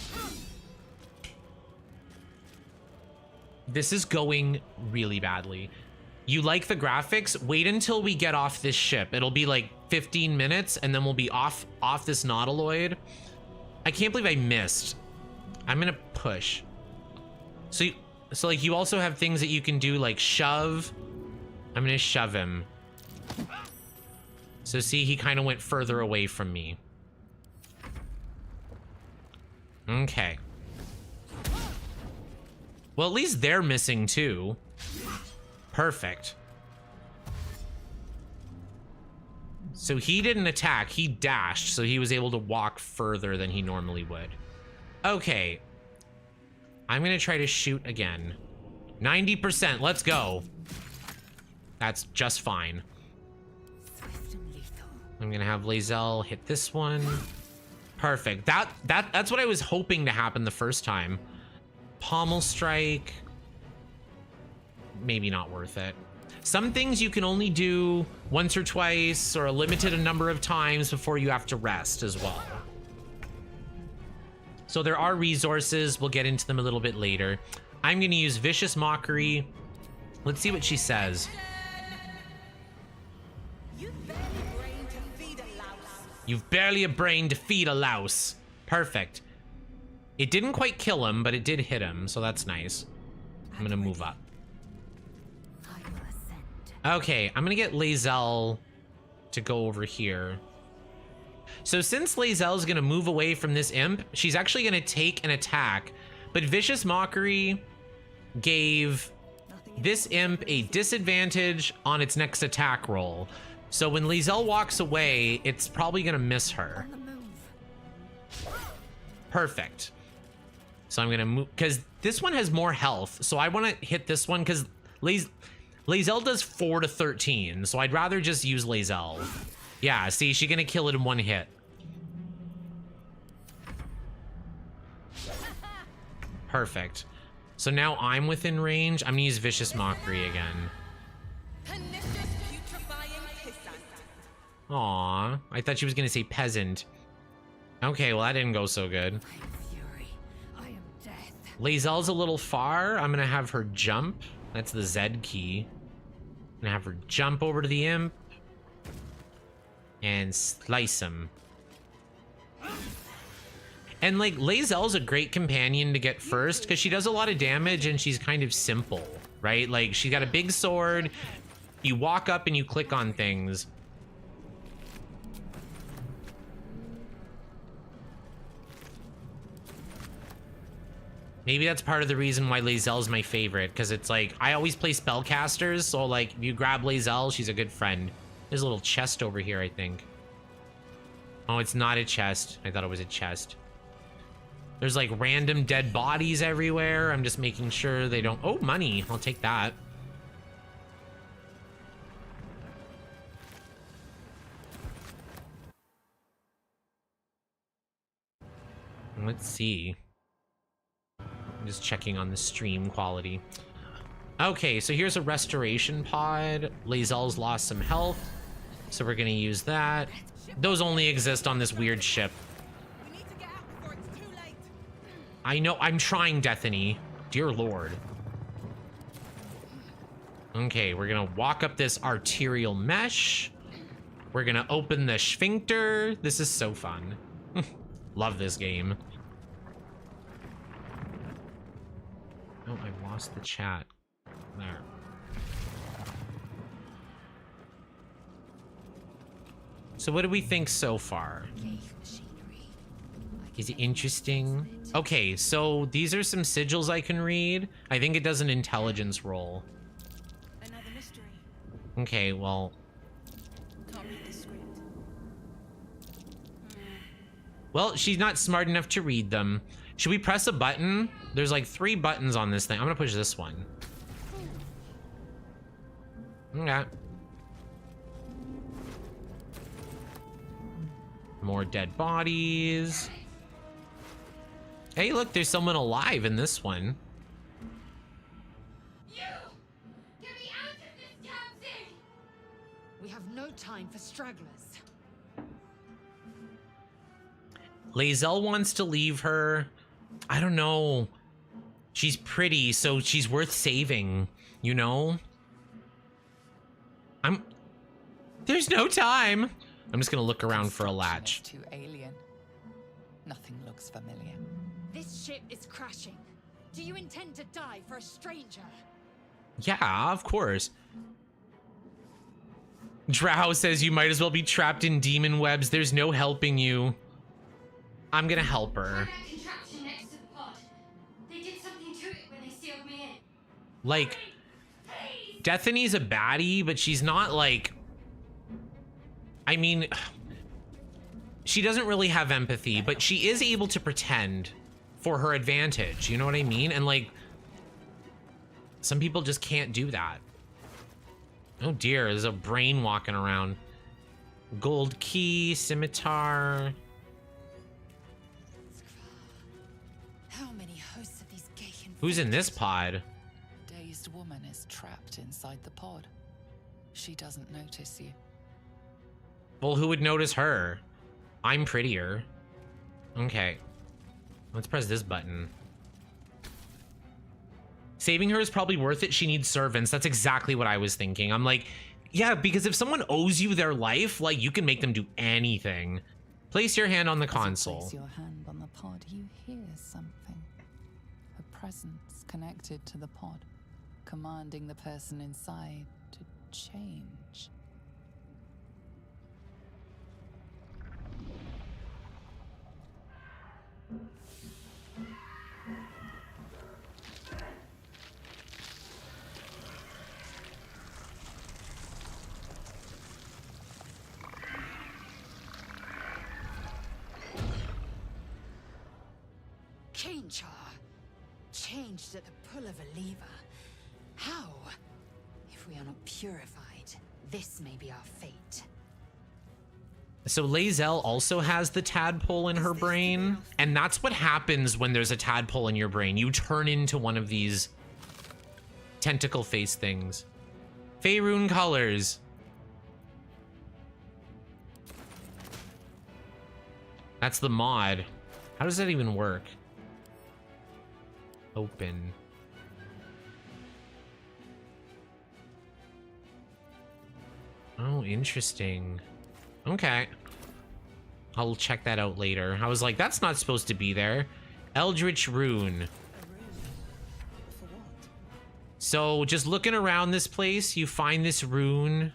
This is going really badly. You like the graphics? Wait until we get off this ship. It'll be like 15 minutes and then we'll be off this Nautiloid. I can't believe I missed. I'm gonna push. So like you also have things that you can do like shove. I'm gonna shove him. So see, he kind of went further away from me. Okay. Well, at least they're missing too. Perfect. So he didn't attack, he dashed, so he was able to walk further than he normally would. Okay. I'm gonna try to shoot again. 90%, let's go. That's just fine. Swift and lethal. I'm gonna have Lae'zel hit this one. Perfect. That's what I was hoping to happen the first time. Pommel strike. Maybe not worth it. Some things you can only do once or twice or a limited number of times before you have to rest as well. So there are resources. We'll get into them a little bit later. I'm going to use Vicious Mockery. Let's see what she says. You've barely a brain to feed a louse. Perfect. It didn't quite kill him, but it did hit him, so that's nice. I'm going to move up. Okay, I'm gonna get Lae'zel to go over here. So since Lae'zel's gonna move away from this imp, she's actually gonna take an attack, but Vicious Mockery gave this imp a disadvantage on its next attack roll. So when Lae'zel walks away, it's probably gonna miss her. Perfect. So I'm gonna move, because this one has more health, so I wanna hit this one, because Lae'zel does 4 to 13, so I'd rather just use Lae'zel. Yeah, see, she's gonna kill it in one hit. Perfect. So now I'm within range. I'm gonna use Vicious Mockery again. Aw, I thought she was gonna say peasant. Okay, well that didn't go so good. Lae'zel's a little far. I'm gonna have her jump. That's the Z key. I'm gonna have her jump over to the imp and slice him. And like Lae'zel's a great companion to get first because she does a lot of damage and she's kind of simple, right? Like she got a big sword. You walk up and you click on things. Maybe that's part of the reason why Lae'zel's my favorite, because it's like, I always play spellcasters, so like, if you grab Lae'zel, she's a good friend. There's a little chest over here, I think. Oh, it's not a chest. I thought it was a chest. There's like random dead bodies everywhere. I'm just making sure they don't... Oh, money. I'll take that. Let's see. I'm just checking on the stream quality. Okay, so here's a restoration pod. Lae'zel's lost some health, so we're gonna use that. Those only exist on this weird ship. We need to get out before it's too late. I know, I'm trying, Dethany. Dear Lord. Okay, we're gonna walk up this arterial mesh. We're gonna open the sphincter. This is so fun. Love this game. Oh, I lost the chat. There. So what do we think so far? Is it interesting? Okay, so these are some sigils I can read. I think it does an intelligence roll. Another mystery. Okay, well... Can't read the script. Well, she's not smart enough to read them. Should we press a button? There's like 3 buttons on this thing. I'm gonna push this one. Okay. More dead bodies. Hey, look, there's someone alive in this one. You! Get me out of this damn thing! We have no time for stragglers. Lae'zel wants to leave her. I don't know. She's pretty, so she's worth saving, you know? There's no time. I'm just gonna look around for a latch. Too alien. Nothing looks familiar. This ship is crashing. Do you intend to die for a stranger? Yeah, of course. Drow says you might as well be trapped in demon webs. There's no helping you. I'm gonna help her. That contraption next to the pod. They did something to it when they sealed me in. Like, Dethany's a baddie, but she's not like... I mean, she doesn't really have empathy, but she is able to pretend for her advantage. You know what I mean? And like, some people just can't do that. Oh dear, there's a brain walking around. Gold key, scimitar. How many hosts of these gay Who's in this pod? A dazed woman is trapped inside the pod. She doesn't notice you. Well, who would notice her? I'm prettier. Okay. Let's press this button. Saving her is probably worth it. She needs servants. That's exactly what I was thinking. I'm like, yeah, because if someone owes you their life, like, you can make them do anything. Place your hand on the console. Place your hand on the pod, you hear something. A presence connected to the pod, commanding the person inside to change. Change her. Changed at the pull of a lever. How? If we are not purified, this may be our fate. So Lae'zel also has the tadpole in her brain, and that's what happens when there's a tadpole in your brain. You turn into one of these tentacle face things. Faerun colors. That's the mod. How does that even work? Open. Oh, interesting. Okay. I'll check that out later. I was like, that's not supposed to be there. Eldritch Rune. For what? So just looking around this place, you find this rune.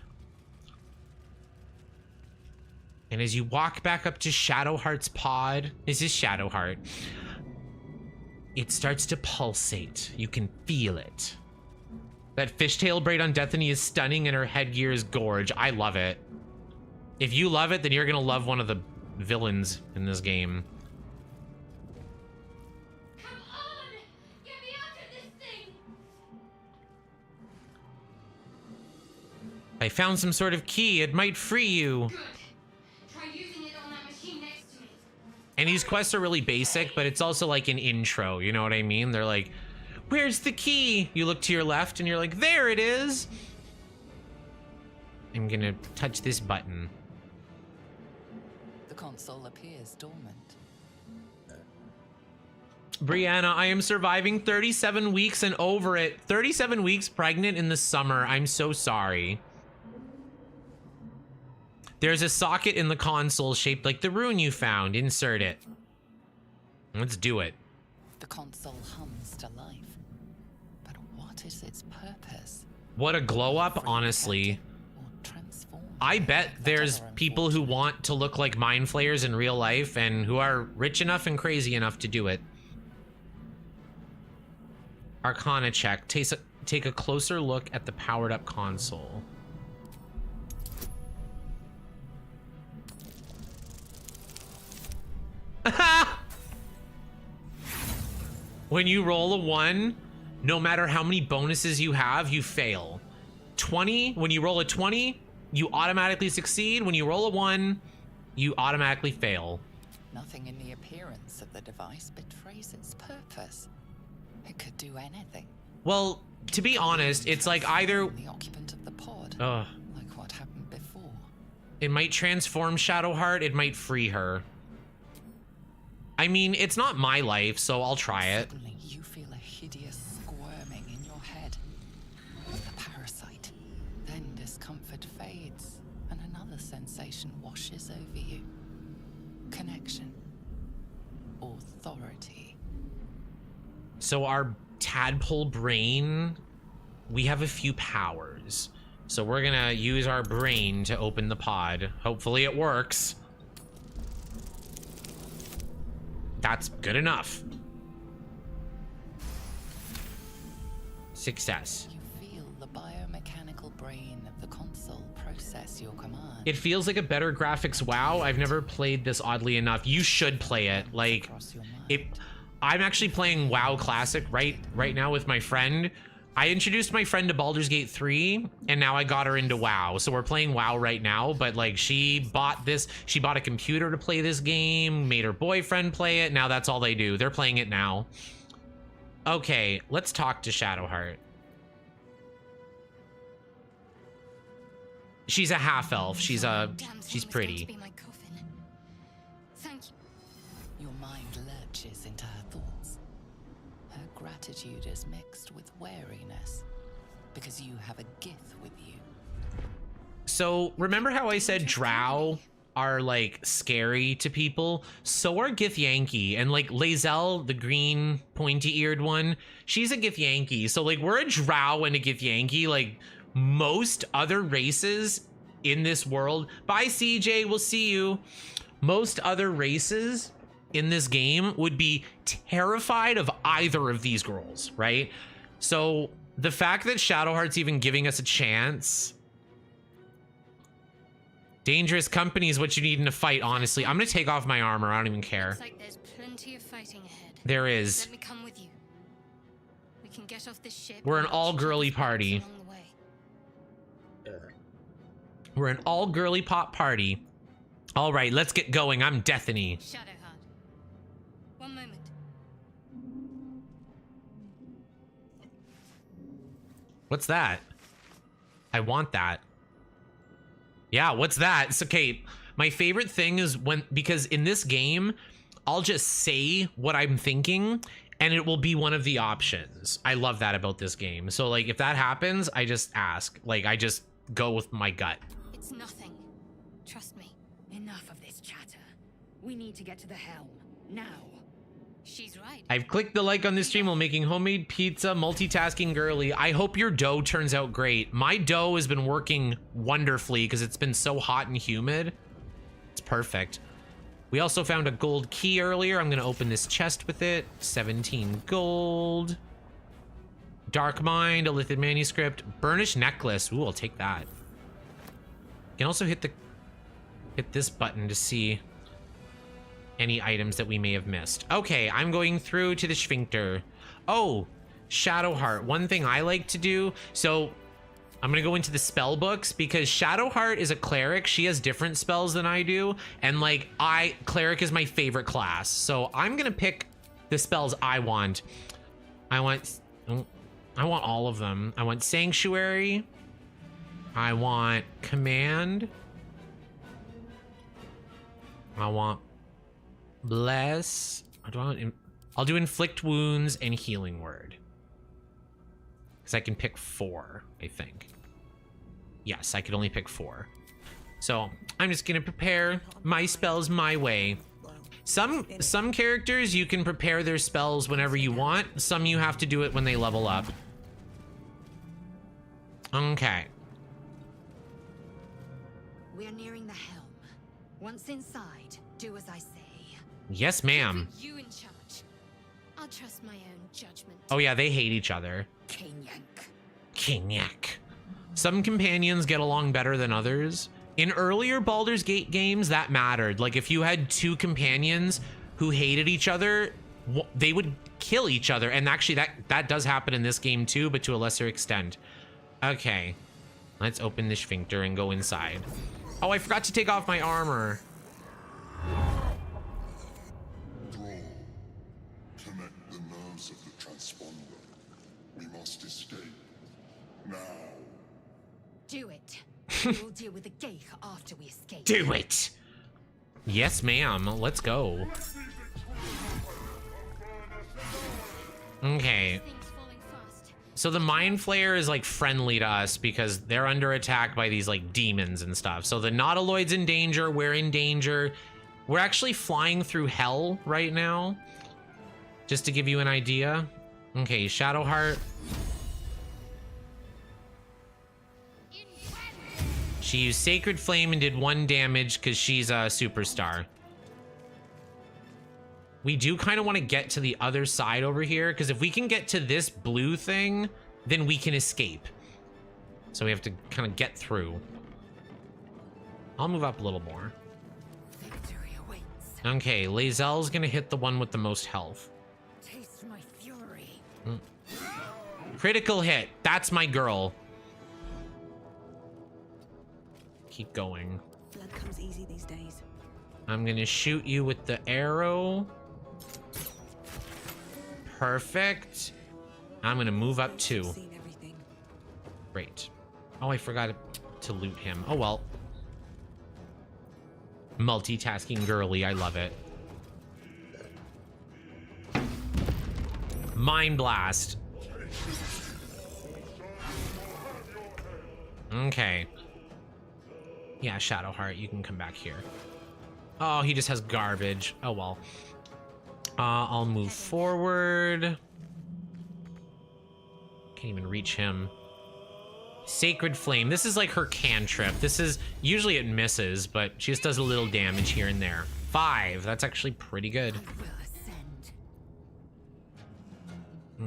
And as you walk back up to Shadowheart's pod, this is Shadowheart, it starts to pulsate. You can feel it. That fishtail braid on Destiny is stunning and her headgear is gorge. I love it. If you love it, then you're gonna love one of the villains in this game. Come on! Get me out of this thing! I found some sort of key. It might free you. Good. Try using it on that machine next to me. And these quests are really basic, but it's also like an intro, you know what I mean? They're like, where's the key? You look to your left and you're like, there it is. I'm gonna touch this button. The console appears dormant. Brianna, I am surviving 37 weeks and over it. 37 weeks pregnant in the summer. I'm so sorry. There's a socket in the console shaped like the rune you found. Insert it. Let's do it. The console hums to life. But what is its purpose? What a glow up, honestly. Or transform? I bet there's people who want to look like mind flayers in real life and who are rich enough and crazy enough to do it. Arcana check. Take a closer look at the powered up console. When you roll a 1, no matter how many bonuses you have, you fail. 20, when you roll a 20, you automatically succeed. When you roll a 1, you automatically fail. Nothing in the appearance of the device betrays its purpose. It could do anything. Well, to be honest, it's like either... The occupant of the pod, Ugh. like what happened before. It might transform Shadowheart, it might free her. I mean, it's not my life, so I'll try it. Suddenly, you feel a hideous squirming in your head. The parasite. Then discomfort fades, and another sensation washes over you. Connection. Authority. So our tadpole brain, we have a few powers. So we're gonna use our brain to open the pod. Hopefully it works. That's good enough. Success. You feel the biomechanical brain of the console process your command. It feels like a better graphics WoW. I've never played this oddly enough. You should play it. Like, Across your mind. it... I'm actually playing WoW Classic right now with my friend. I introduced my friend to Baldur's Gate 3, and now I got her into WoW. So we're playing WoW right now, but like she bought a computer to play this game, made her boyfriend play it. Now that's all they do. They're playing it now. Okay, let's talk to Shadowheart. She's a half elf. She's pretty. Thank you. Your mind lurches into her thoughts. Her gratitude is mixed with wariness because you have a gith with you. So remember how I said drow are like scary to people? So are Githyanki, and like Lae'zel, the green pointy-eared one, she's a Githyanki. So like we're a drow and a Githyanki. Like most other races in this world, bye CJ, we'll see you. Most other races in this game would be terrified of either of these girls, right? So the fact that Shadowheart's even giving us a chance. Dangerous company is what you need in a fight, honestly. I'm gonna take off my armor, I don't even care. Looks like there's plenty of fighting ahead. There is. Let me come with you. We can get off this ship. We're an and all-girly watch party. along the way. We're an all-girly pop party. All right, let's get going. I'm Deathany. Shadowheart. One moment. What's that? I want that. Yeah, what's that? It's okay. My favorite thing is because in this game, I'll just say what I'm thinking and it will be one of the options. I love that about this game. So like if that happens, I just ask. Like I just go with my gut. It's nothing. Trust me. Enough of this chatter. We need to get to the helm. Now. She's right. I've clicked the like on this stream while making homemade pizza, multitasking girly. I hope your dough turns out great. My dough has been working wonderfully because it's been so hot and humid. It's perfect. We also found a gold key earlier. I'm going to open this chest with it. 17 gold. Dark Mind, a Lithid manuscript. Burnished necklace. Ooh, I'll take that. You can also hit this button to see any items that we may have missed. Okay, I'm going through to the sphincter. Oh, Shadowheart. One thing I like to do, so I'm gonna go into the spell books because Shadowheart is a cleric. She has different spells than I do, and like cleric is my favorite class. So I'm gonna pick the spells I want. I want all of them. I want Sanctuary. I want Command. I want Bless. I'll do Inflict Wounds and Healing Word. Because I can pick 4, I think. Yes, I could only pick 4. So I'm just gonna prepare my spells my way. Some characters you can prepare their spells whenever you want. Some you have to do it when they level up. Okay. We're nearing the helm. Once inside, do as I say. Yes, ma'am. You in charge. I'll trust my own judgment. Oh yeah, they hate each other. Kinyak. Some companions get along better than others. In earlier Baldur's Gate games, that mattered. Like if you had 2 companions who hated each other, they would kill each other. And actually that does happen in this game too, but to a lesser extent. Okay, let's open the sphincter and go inside. Oh, I forgot to take off my armor. Connect the nerves of the transponder. We must escape. Now. Do it. We'll deal with the Geich after we escape. Do it. Yes, ma'am. Let's go. Okay. Things falling fast. So the Mind Flayer is like friendly to us because they're under attack by these like demons and stuff. So the Nautiloid's in danger. We're in danger. We're actually flying through hell right now. Just to give you an idea. Okay, Shadowheart. She used Sacred Flame and did 1 damage because she's a superstar. We do kind of want to get to the other side over here because if we can get to this blue thing, then we can escape. So we have to kind of get through. I'll move up a little more. Victory awaits. Okay, Lae'zel's gonna hit the one with the most health. Critical hit. That's my girl. Keep going. Blood comes easy these days. I'm gonna shoot you with the arrow. Perfect. I'm gonna move up too. Seen everything. Great. Oh, I forgot to loot him. Oh well. Multitasking girly, I love it. Mind blast. Okay. Yeah, Shadowheart, you can come back here. Oh, he just has garbage. Oh well. I'll move forward. Can't even reach him. Sacred Flame. This is like her cantrip. This is usually it misses, but she just does a little damage here and there. 5. That's actually pretty good.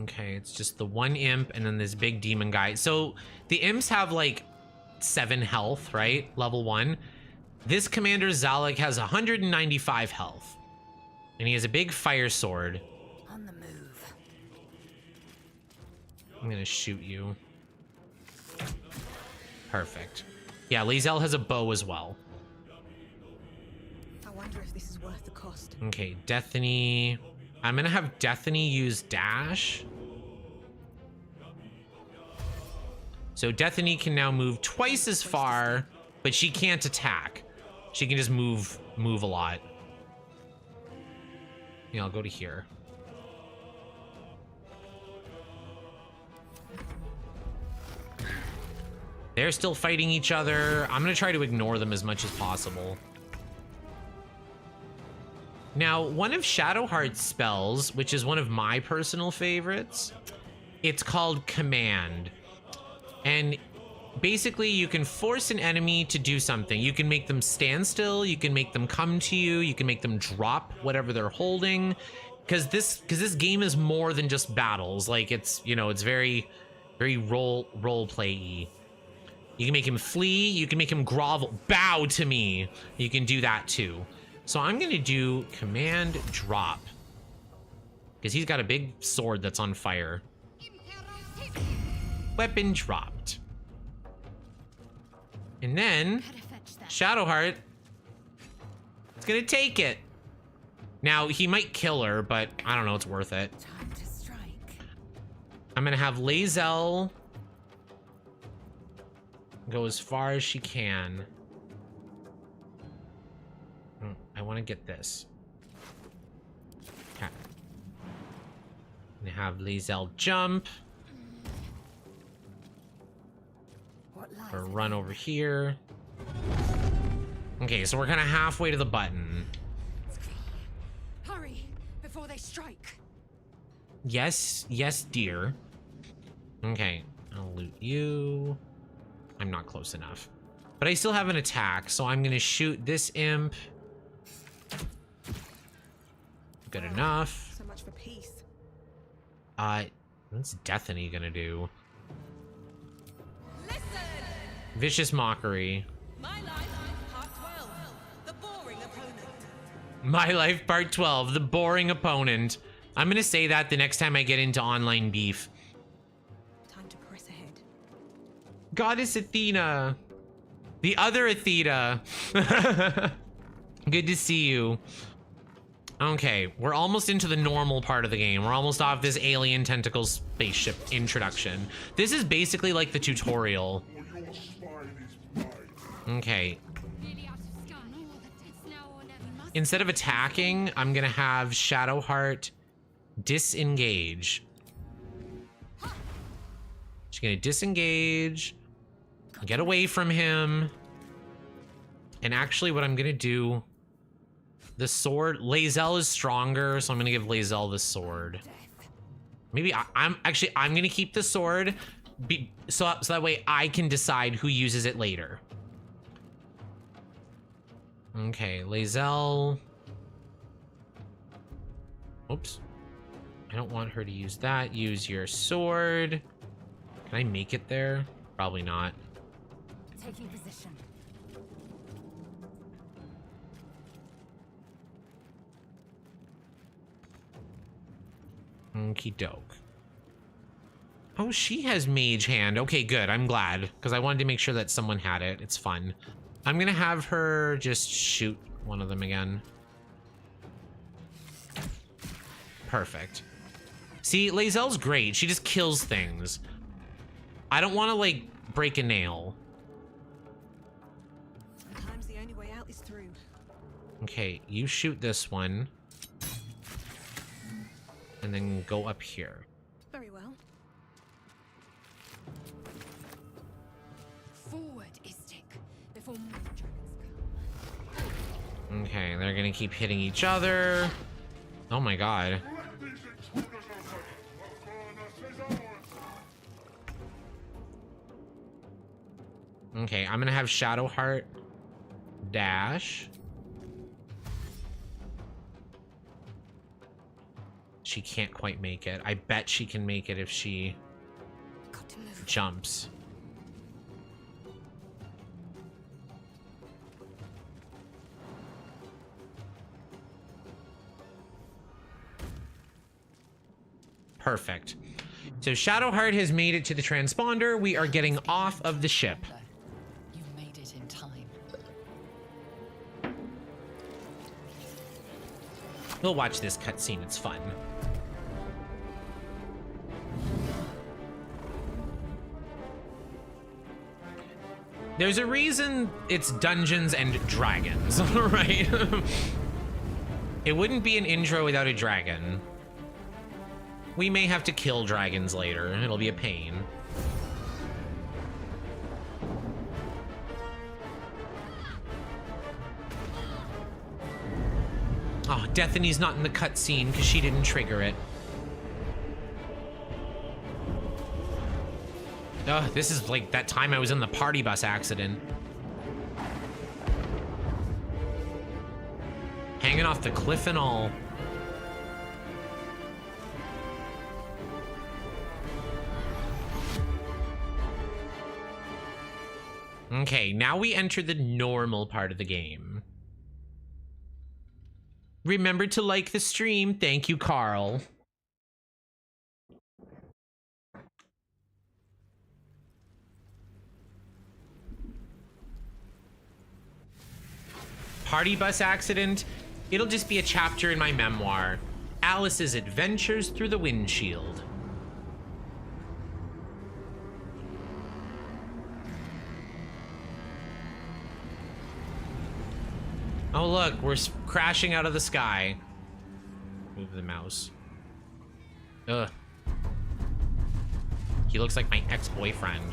Okay, it's just the one imp and then this big demon guy. So the imps have like 7 health, right? Level 1. This Commander Zalek has 195 health. And he has a big fire sword. On the move. I'm gonna shoot you. Perfect. Yeah, Lae'zel has a bow as well. I wonder if this is worth the cost. Okay, Deathany. I'm gonna have Deathany use dash. So Deathany can now move twice as far, but she can't attack. She can just move a lot. Yeah, I'll go to here. They're still fighting each other. I'm gonna try to ignore them as much as possible. Now, one of Shadowheart's spells, which is one of my personal favorites, it's called Command. And basically, you can force an enemy to do something. You can make them stand still, you can make them come to you, you can make them drop whatever they're holding. Because this game is more than just battles. Like, it's, you know, it's very role play-y. You can make him flee, you can make him grovel, bow to me. You can do that too. So I'm gonna do Command Drop. Because he's got a big sword that's on fire. Weapon dropped. And then Shadowheart is gonna take it. Now he might kill her, but I don't know, it's worth it. Time to strike. I'm gonna have Lae'zel go as far as she can. I want to get this. Okay. I'm gonna have Lae'zel jump. Or run over here. Okay, so we're kind of halfway to the button. Hurry before they strike. Yes, yes, dear. Okay, I'll loot you. I'm not close enough. But I still have an attack, so I'm gonna shoot this imp. Good enough. So much for peace. What's Deathany gonna do? Listen! Vicious Mockery. My life, part 12. The boring opponent. My Life Part 12, the boring opponent. I'm gonna say that the next time I get into online beef. Time to press ahead. Goddess Athena. The other Athena. Good to see you. Okay, we're almost into the normal part of the game. We're almost off this alien tentacles spaceship introduction. This is basically like the tutorial. Okay. Instead of attacking, I'm gonna have Shadowheart disengage. She's gonna disengage, get away from him. And actually what I'm gonna do, the sword, Lae'zel is stronger, so I'm gonna give Lae'zel the sword. Maybe I'm gonna keep the sword so that way I can decide who uses it later. Okay, Lae'zel. Oops. I don't want her to use that. Use your sword. Can I make it there? Probably not. Taking position. Okie doke. Oh, she has mage hand. Okay, good. I'm glad, because I wanted to make sure that someone had it. It's fun. I'm gonna have her just shoot one of them again. Perfect. See, Lae'zel's great. She just kills things. I don't want to, like, break a nail. Sometimes the only way out is through. Okay, you shoot this one. And then go up here. Very well. Forward, Istik, before more dragons come. Okay, they're gonna keep hitting each other. Oh my god. Okay, I'm gonna have Shadowheart dash. She can't quite make it. I bet she can make it if she jumps. Perfect. So Shadowheart has made it to the transponder. We are getting off of the ship. You made it in time. We'll watch this cutscene. It's fun. There's a reason it's Dungeons and Dragons, right? It wouldn't be an intro without a dragon. We may have to kill dragons later. It'll be a pain. Oh, Dethany's not in the cutscene because she didn't trigger it. Ugh, this is like that time I was in the party bus accident. Hanging off the cliff and all. Okay, now we enter the normal part of the game. Remember to like the stream. Thank you, Carl. Party bus accident? It'll just be a chapter in my memoir. Alice's adventures through the windshield. Oh look, we're crashing out of the sky. Move the mouse. Ugh. He looks like my ex-boyfriend.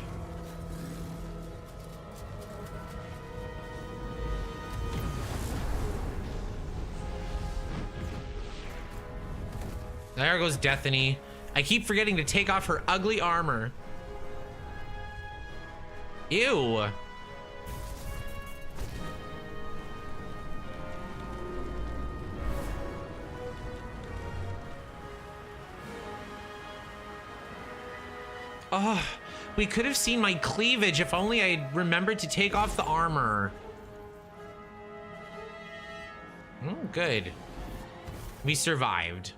There goes Dethany. I keep forgetting to take off her ugly armor. Ew. Oh, we could have seen my cleavage if only I remembered to take off the armor. Oh, good. We survived.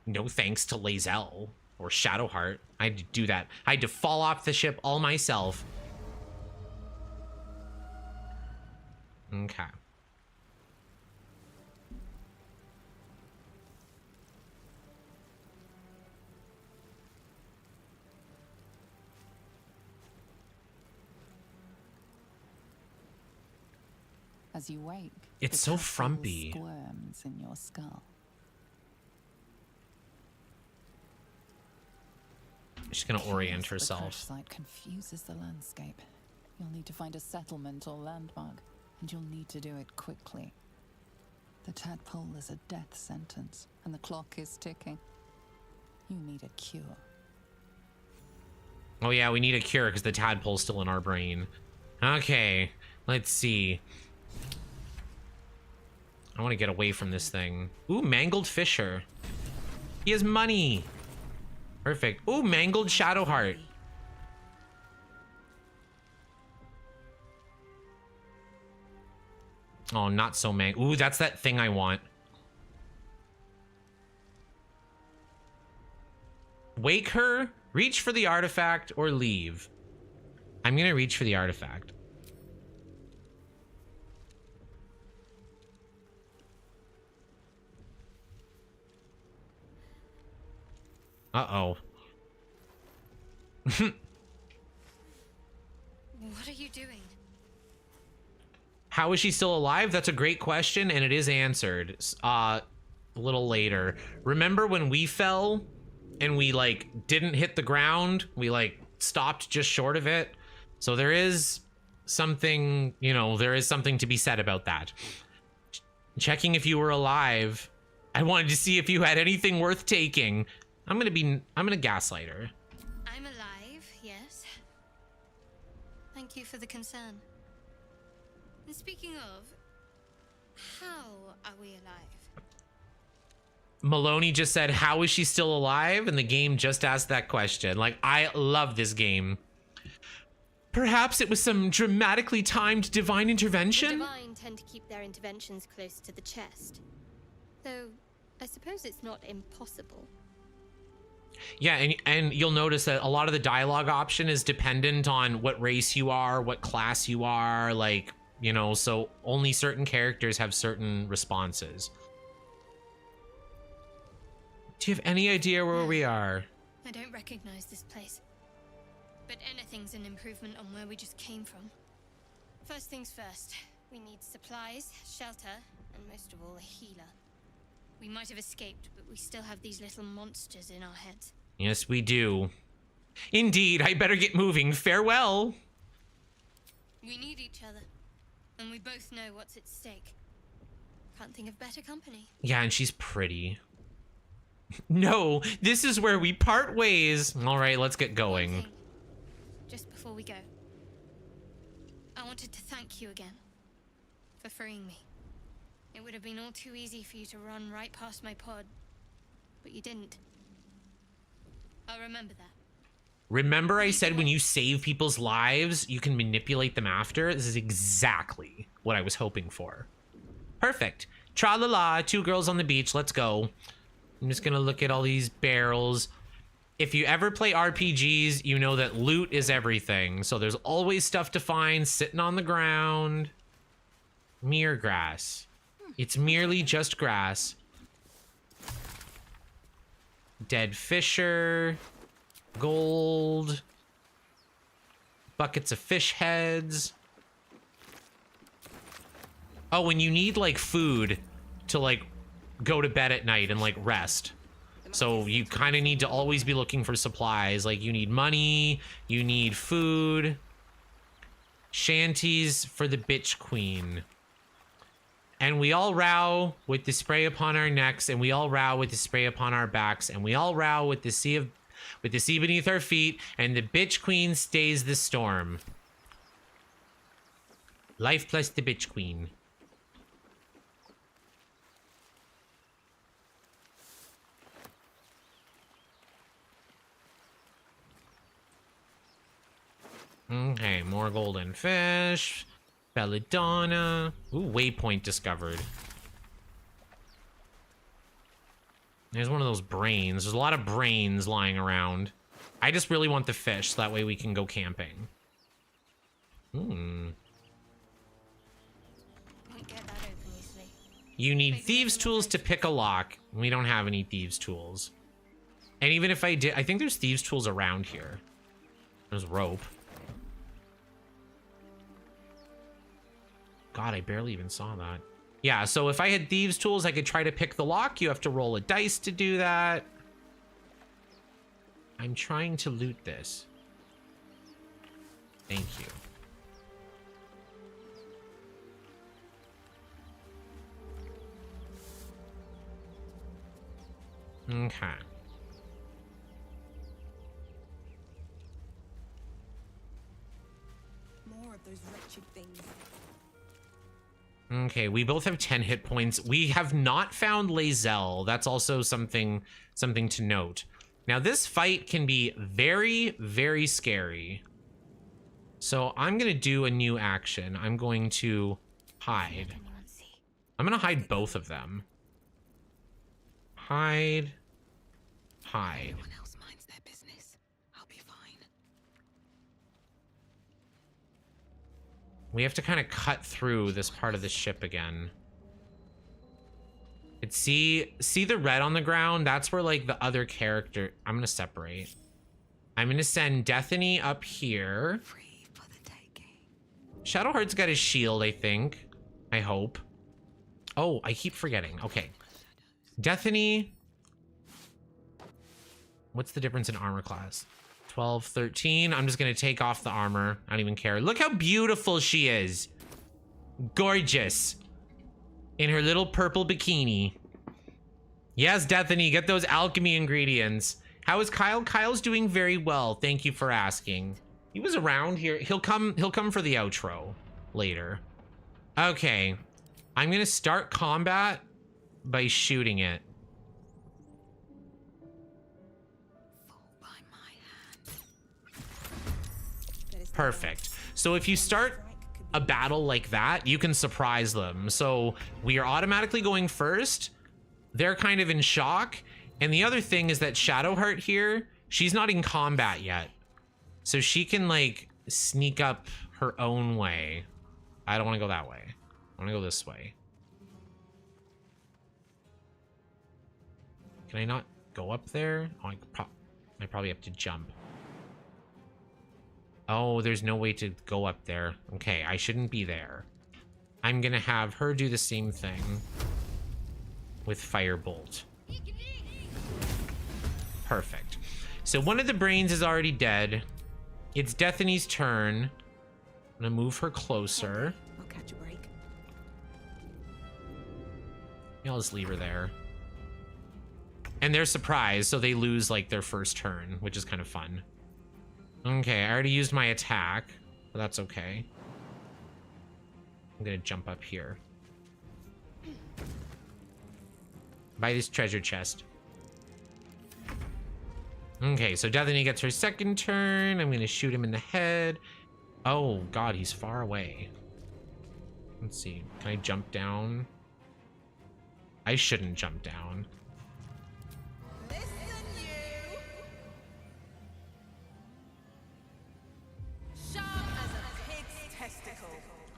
No thanks to Lae'zel or Shadowheart. I had to do that. I had to fall off the ship all myself. Okay. As you wake, It's the so castle frumpy. Squirms in your skull. She's gonna orient The herself. crash site confuses the landscape. You'll need to find a settlement or landmark, and you'll need to do it quickly. The tadpole is a death sentence, and the clock is ticking. You need a cure. Oh yeah, we need a cure because the tadpole's still in our brain. Okay, let's see. I want to get away from this thing. Ooh, Mangled Fisher. He has money. Perfect. Ooh, Mangled Shadowheart. Oh, not so Ooh, that's that thing I want. Wake her, reach for the artifact, or leave. I'm gonna reach for the artifact. Uh-oh. What are you doing? How is she still alive? That's a great question, and it is answered a little later. Remember when we fell and we like didn't hit the ground? We like stopped just short of it. So there is something, you know, there is something to be said about that. Checking if you were alive. I wanted to see if you had anything worth taking. I'm gonna gaslight her. I'm alive, yes. Thank you for the concern. And speaking of, how are we alive? Maloney just said, how is she still alive? And the game just asked that question. Like, I love this game. Perhaps it was some dramatically timed divine The intervention? divine tend to keep their interventions close to the chest. Though, I suppose it's not impossible. Yeah, and you'll notice that a lot of the dialogue option is dependent on what race you are, what class you are, like, you know, so only certain characters have certain responses. Do you have any idea where we are? I don't recognize this place. But anything's an improvement on where we just came from. First things first, we need supplies, shelter, and most of all, a healer. We might have escaped, but we still have these little monsters in our heads. Yes, we do. Indeed, I better get moving. Farewell. We need each other, and we both know what's at stake. Can't think of better company. Yeah, and she's pretty. No, this is where we part ways. All right, let's get One going. thing, just before we go, I wanted to thank you again for freeing me. It would have been all too easy for you to run right past my pod, but you didn't. I'll remember that. Remember I said when you save people's lives, you can manipulate them after? This is exactly what I was hoping for. Perfect. Tra-la-la, 2 girls on the beach, let's go. I'm just gonna look at all these barrels. If you ever play RPGs, you know that loot is everything. So there's always stuff to find sitting on the ground. Mere grass. It's merely just grass. Dead fisher. Gold. Buckets of fish heads. Oh, and you need like food to like go to bed at night and like rest. So you kind of need to always be looking for supplies. Like you need money, you need food. Shanties for the bitch queen. And we all row with the spray upon our necks, and we all row with the spray upon our backs, and we all row with the sea beneath our feet, and the bitch queen stays the storm. Life plus the bitch queen. Okay, more golden fish. Belladonna. Ooh, waypoint discovered. There's one of those brains. There's a lot of brains lying around. I just really want the fish, so that way we can go camping. Won't get that open easily. You need thieves' tools to pick a lock. We don't have any thieves' tools. And even if I did, I think there's thieves' tools around here. There's rope. God, I barely even saw that. Yeah, so if I had thieves' tools, I could try to pick the lock. You have to roll a dice to do that. I'm trying to loot this. Thank you. Okay. More of those wretched things. Okay, we both have 10 hit points. We have not found Lae'zel. That's also something to note. Now, this fight can be very, very scary. So I'm going to do a new action. I'm going to hide. I'm going to hide both of them. Hide. Hide. Everyone else minds their We have to kind of cut through this part of the ship again. It's see the red on the ground? That's where like the other character. I'm gonna separate. I'm gonna send Dethany up here. Shadowheart's got his shield, I think. I hope. Oh, I keep forgetting. Okay. Dethany. What's the difference in armor class? 12, 13. I'm just gonna take off the armor. I don't even care. Look how beautiful she is. Gorgeous. In her little purple bikini. Yes, Dethany, get those alchemy ingredients. How is Kyle? Kyle's doing very well. Thank you for asking. He was around here. He'll come for the outro later. Okay. I'm gonna start combat by shooting it. Perfect. So if you start a battle like that, you can surprise them. So we are automatically going first. They're kind of in shock. And the other thing is that Shadowheart here, she's not in combat yet. So she can like sneak up her own way. I don't want to go that way. I want to go this way. Can I not go up there? Oh, I probably have to jump. Oh, there's no way to go up there. Okay, I shouldn't be there. I'm gonna have her do the same thing with Firebolt. Perfect. So one of the brains is already dead. It's Dethany's turn. I'm gonna move her closer. I'll catch a break. Yeah, I'll just leave her there. And they're surprised, so they lose like their first turn, which is kind of fun. Okay, I already used my attack, but that's okay. I'm gonna jump up here. By this treasure chest. Okay, so Dethany gets her second turn. I'm gonna shoot him in the head. Oh god, he's far away. Let's see, can I jump down? I shouldn't jump down.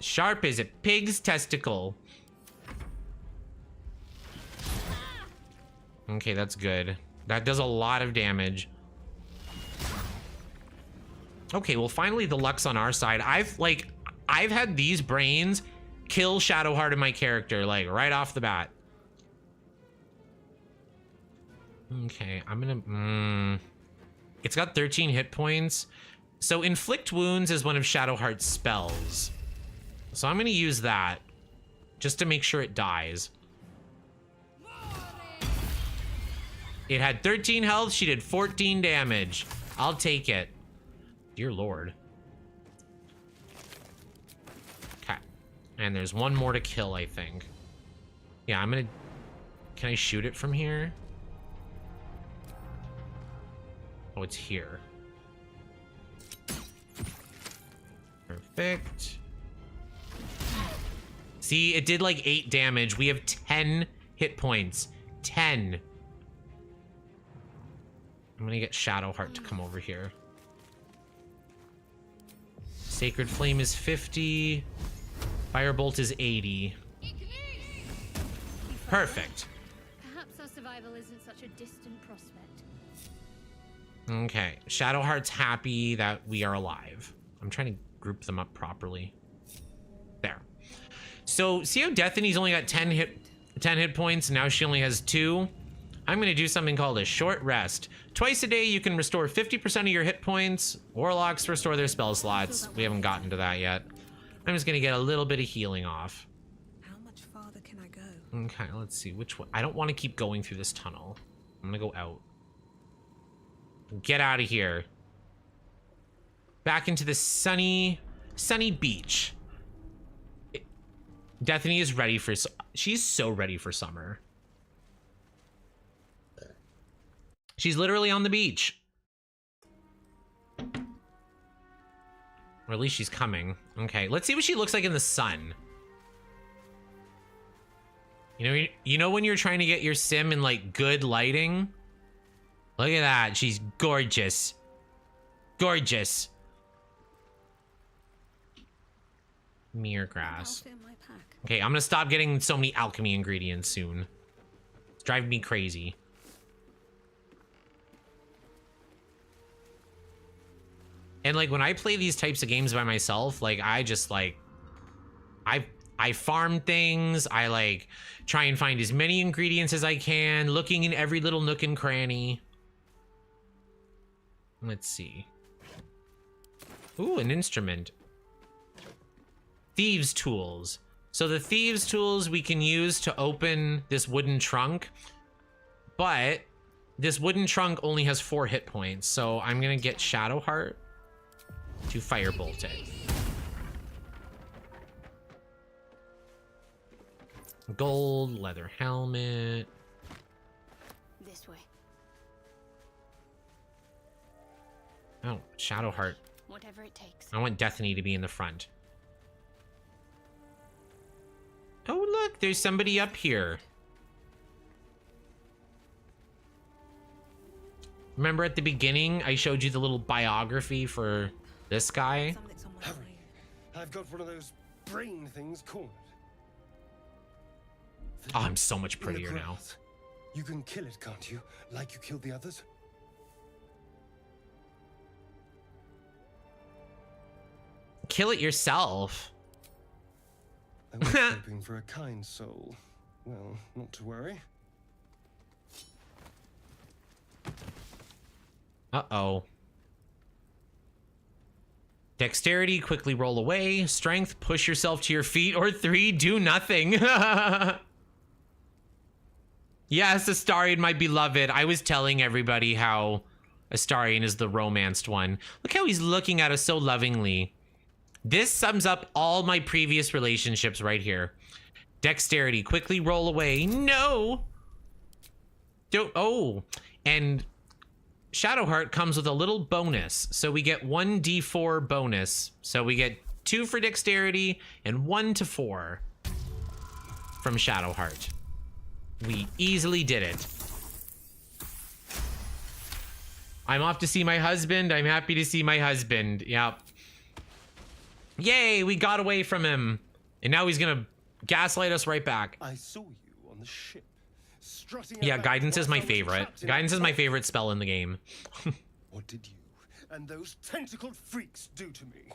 Sharp as a pig's testicle. Okay, that's good. That does a lot of damage. Okay, well, finally the luck's on our side. I've had these brains kill Shadowheart in my character, like, right off the bat. Okay, I'm gonna... It's got 13 hit points. So Inflict Wounds is one of Shadowheart's spells. So I'm gonna use that just to make sure it dies. It had 13 health, she did 14 damage. I'll take it. Dear Lord. Okay. And there's one more to kill, I think. Yeah, I'm gonna... Can I shoot it from here? Oh, it's here. Perfect. See, it did like 8 damage. We have 10 hit points. 10. I'm gonna get Shadowheart to come over here. Sacred Flame is 50. Firebolt is 80. Perfect. Perhaps our survival isn't such a distant prospect. Okay. Shadowheart's happy that we are alive. I'm trying to group them up properly. There. So, see how Dethany's only got 10 hit points, and now she only has 2? I'm gonna do something called a short rest. Twice a day, you can restore 50% of your hit points. Warlocks restore their spell slots. We haven't gotten to that yet. I'm just gonna get a little bit of healing off. How much farther can I go? Okay, let's see which one. I don't want to keep going through this tunnel. I'm gonna go out. Get out of here. Back into the sunny beach. Dethany is ready for... She's so ready for summer. She's literally on the beach. Or at least she's coming. Okay, let's see what she looks like in the sun. You know when you're trying to get your sim in like good lighting? Look at that. She's gorgeous. Gorgeous. Mere grass. Okay, I'm gonna stop getting so many alchemy ingredients soon. It's driving me crazy. And like when I play these types of games by myself, like I just like I farm things. I like try and find as many ingredients as I can, looking in every little nook and cranny. Let's see. Ooh, an instrument. Thieves' tools. So the thieves' tools we can use to open this wooden trunk, but this wooden trunk only has 4 hit points. So I'm gonna get Shadowheart to firebolt it. Gold, leather helmet. This way. Oh, Shadowheart. Whatever it takes. I want Destiny to be in the front. Oh, look, there's somebody up here. Remember at the beginning, I showed you the little biography for this guy? Hurry. I've got one of those brain things cornered. Oh, I'm so much In the prettier now. grass. You can kill it, can't you? Like you killed the others? Kill it yourself. I was hoping for a kind soul. Well, not to worry. Uh-oh. Dexterity, quickly roll away. Strength, push yourself to your feet. Or 3, do nothing. Yes, Astarion, my beloved. I was telling everybody how Astarion is the romanced one. Look how he's looking at us so lovingly. This sums up all my previous relationships right here. Dexterity, quickly roll away. No! Don't, oh, and Shadowheart comes with a little bonus. So we get 1d4 bonus. So we get 2 for dexterity and 1 to 4 from Shadowheart. We easily did it. I'm off to see my husband. I'm happy to see my husband. Yep. Yay, we got away from him. And now he's gonna gaslight us right back. I saw you on the ship. Strutting Yeah, about guidance is my whilst I was favorite. trapped in Guidance a is my box. favorite spell in the game. What did you and those tentacled freaks do to me?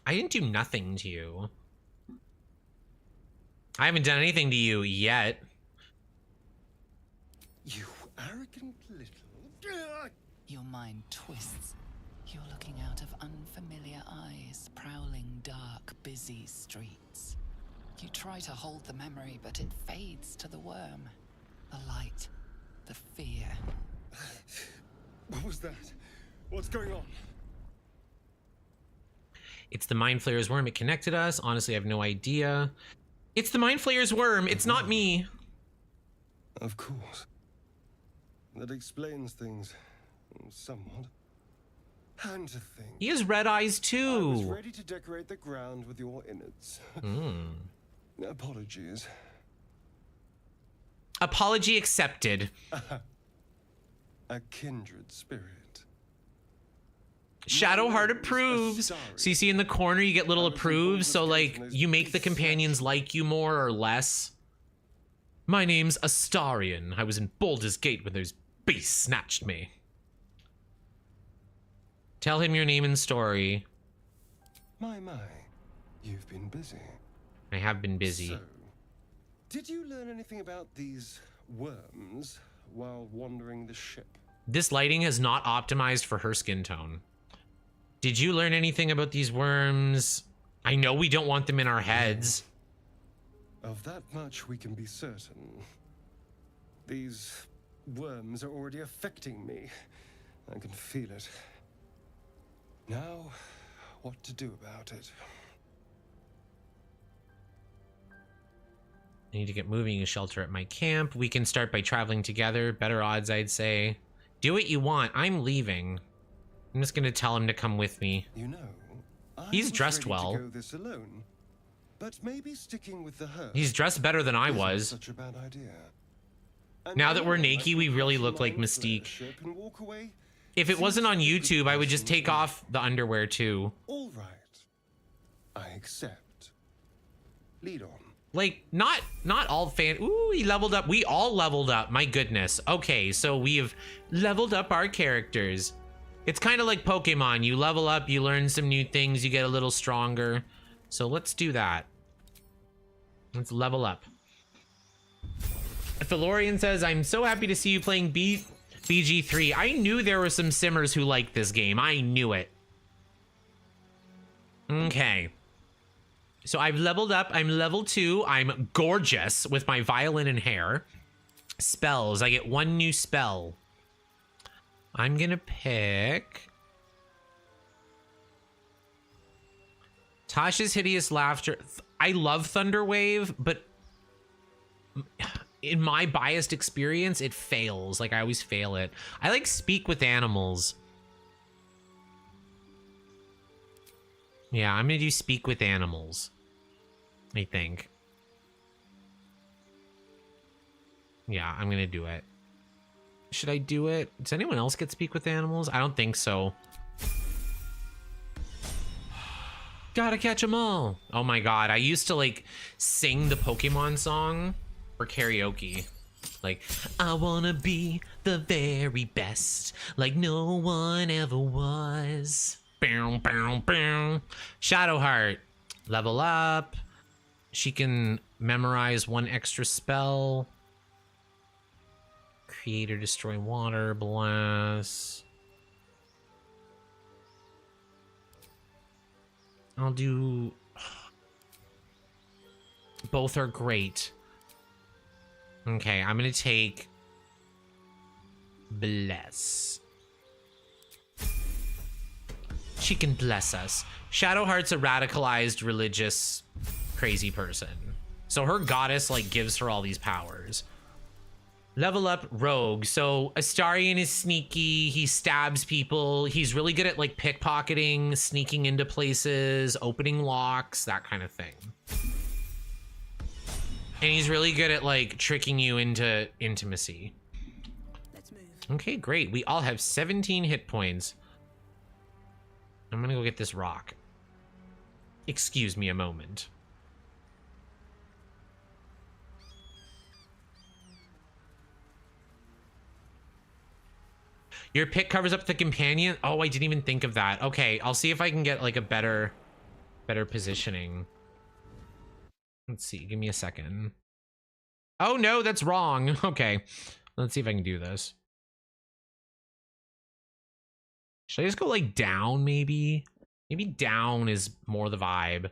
I didn't do nothing to you. I haven't done anything to you yet. You arrogant little... Your mind twists. You're looking out of unfamiliar eyes, prowling dark, busy streets. You try to hold the memory, but it fades to the worm. The light, the fear. What was that? What's going on? It's the Mind Flayer's worm. It connected us. Honestly, I have no idea. It's the Mind Flayer's worm. It's not me. Of course. That explains things somewhat. And to think, He has red eyes I was too. ready to decorate the ground with your innards. Apologies. Apology accepted. A kindred spirit. Shadowheart approves. So you see in the corner, you get little approves. So like you make the companions like you more or less. My name's Astarion. I was in Baldur's Gate when those beasts snatched me. Tell him your name and story. My, you've been busy. I have been busy. So, did you learn anything about these worms while wandering the ship? This lighting is not optimized for her skin tone. Did you learn anything about these worms? I know we don't want them in our heads. Of that much we can be certain. These worms are already affecting me. I can feel it. Now, what to do about it? I need to get moving a shelter at my camp. We can start by traveling together. Better odds, I'd say. Do what you want. I'm leaving. I'm just gonna tell him to come with me. You know, He's was dressed ready well. to go this alone, but maybe sticking with the herd. He's dressed better than I isn't was. Such a bad idea. And Now that we're I naked, could we really crash look like Mind Flayer Mystique. ship and walk away. If it wasn't on Seems YouTube, like I would just take person. off the underwear too. All right, I accept. Lead on. Like, not all fan. Ooh, he leveled up. We all leveled up. My goodness. Okay, so we've leveled up our characters. It's kind of like Pokemon. You level up, you learn some new things, you get a little stronger. So let's do that. Let's level up. Felorian says, I'm so happy to see you playing BG3. I knew there were some simmers who liked this game. I knew it. Okay. So I've leveled up. I'm level 2. I'm gorgeous with my violin and hair. Spells. I get 1 new spell. I'm gonna pick Tasha's Hideous Laughter. I love Thunderwave, but in my biased experience, it fails. Like, I always fail it. I like Speak with Animals. Yeah, I'm gonna do Speak with Animals, I think. Yeah, I'm gonna do it. Should I do it? Does anyone else get Speak with Animals? I don't think so. Gotta catch them all. Oh my god, I used to like sing the Pokemon song for karaoke. Like, I wanna be the very best, like no one ever was. Bow, bow, bow. Shadowheart, level up. She can memorize 1 extra spell. Create or destroy water blast. I'll do... Both are great. Okay, I'm gonna take Bless. She can bless us. Shadowheart's a radicalized religious crazy person. So her goddess like gives her all these powers. Level up Rogue. So Astarion is sneaky. He stabs people. He's really good at like pickpocketing, sneaking into places, opening locks, that kind of thing. And he's really good at like tricking you into intimacy. Let's move. Okay, great. We all have 17 hit points. I'm gonna go get this rock. Excuse me a moment. Your pick covers up the companion? Oh, I didn't even think of that. Okay, I'll see if I can get like a better positioning. Let's see, give me a second. Oh no, that's wrong. Okay, let's see if I can do this. Should I just go like down maybe? Maybe down is more the vibe.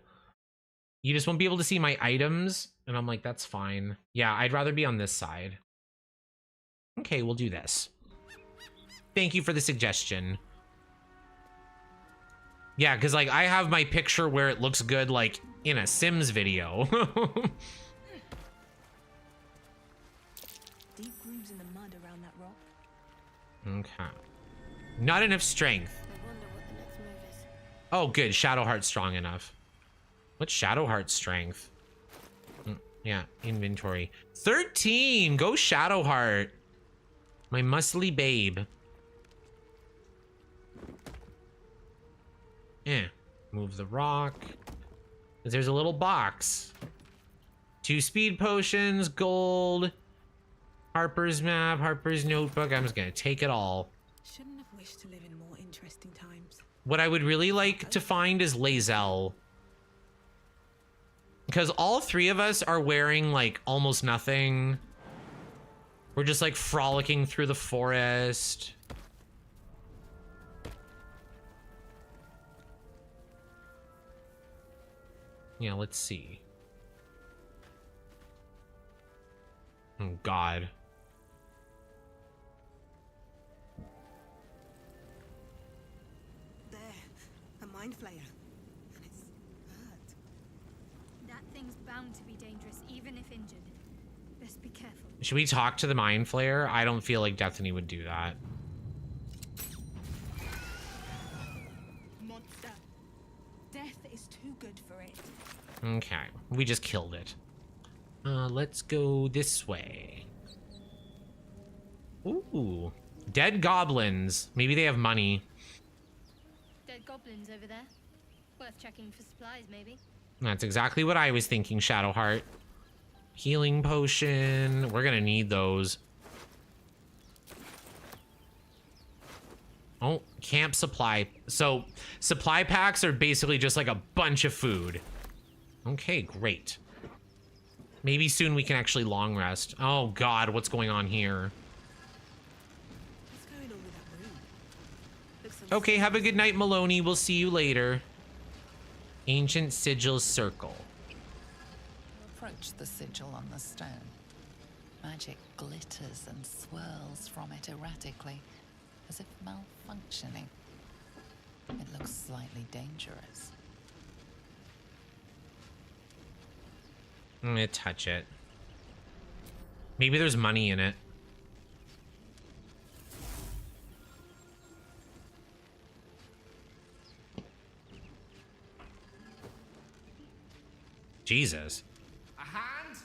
You just won't be able to see my items. And I'm like, that's fine. Yeah, I'd rather be on this side. Okay, we'll do this. Thank you for the suggestion. Yeah, because like I have my picture where it looks good like in a Sims video. Deep grooves in the mud around that rock. Okay. Not enough strength. I wonder what the next move is. Oh, good. Shadowheart's strong enough. What's Shadowheart's strength? Yeah, inventory. 13! Go Shadowheart. My muscly babe. Move the rock. There's a little box. 2 speed potions, gold, Harper's map, Harper's notebook. I'm just gonna take it all. Shouldn't have wished to live in more interesting times. What I would really like to find is Lae'zel. Because all 3 of us are wearing like almost nothing. We're just like frolicking through the forest. Yeah, let's see. Oh, God. There, a mind flayer. It's hurt. That thing's bound to be dangerous, even if injured. Best be careful. Should we talk to the Mind Flayer? I don't feel like Destiny would do that. Monster. Death is too good for it. Okay, we just killed it. Let's go this way. Ooh, dead goblins. Maybe they have money. Dead goblins over there. Worth checking for supplies, maybe. That's exactly what I was thinking, Shadowheart. Healing potion. We're gonna need those. Oh, camp supply. So supply packs are basically just like a bunch of food. Okay, great. Maybe soon we can actually long rest. Oh God, what's going on here? What's going on with that room? Looks Okay, have a good night, Maloney. We'll see you later. Ancient Sigil Circle. Approach the sigil on the stone. Magic glitters and swirls from it erratically, as if malfunctioning. It looks slightly dangerous. I'm gonna touch it. Maybe there's money in it. Jesus. A hand?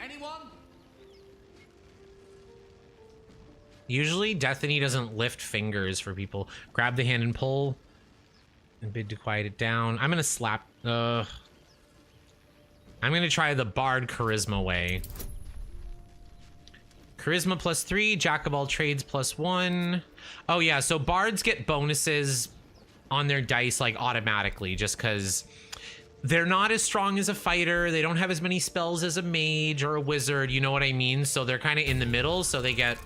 Anyone? Usually, Destiny doesn't lift fingers for people. Grab the hand and pull. And bid to quiet it down. I'm gonna slap. I'm gonna try the Bard Charisma way. Charisma +3, Jack of all trades +1. Oh yeah, so Bards get bonuses on their dice like automatically, just because they're not as strong as a fighter. They don't have as many spells as a mage or a wizard. You know what I mean? So they're kind of in the middle. So they get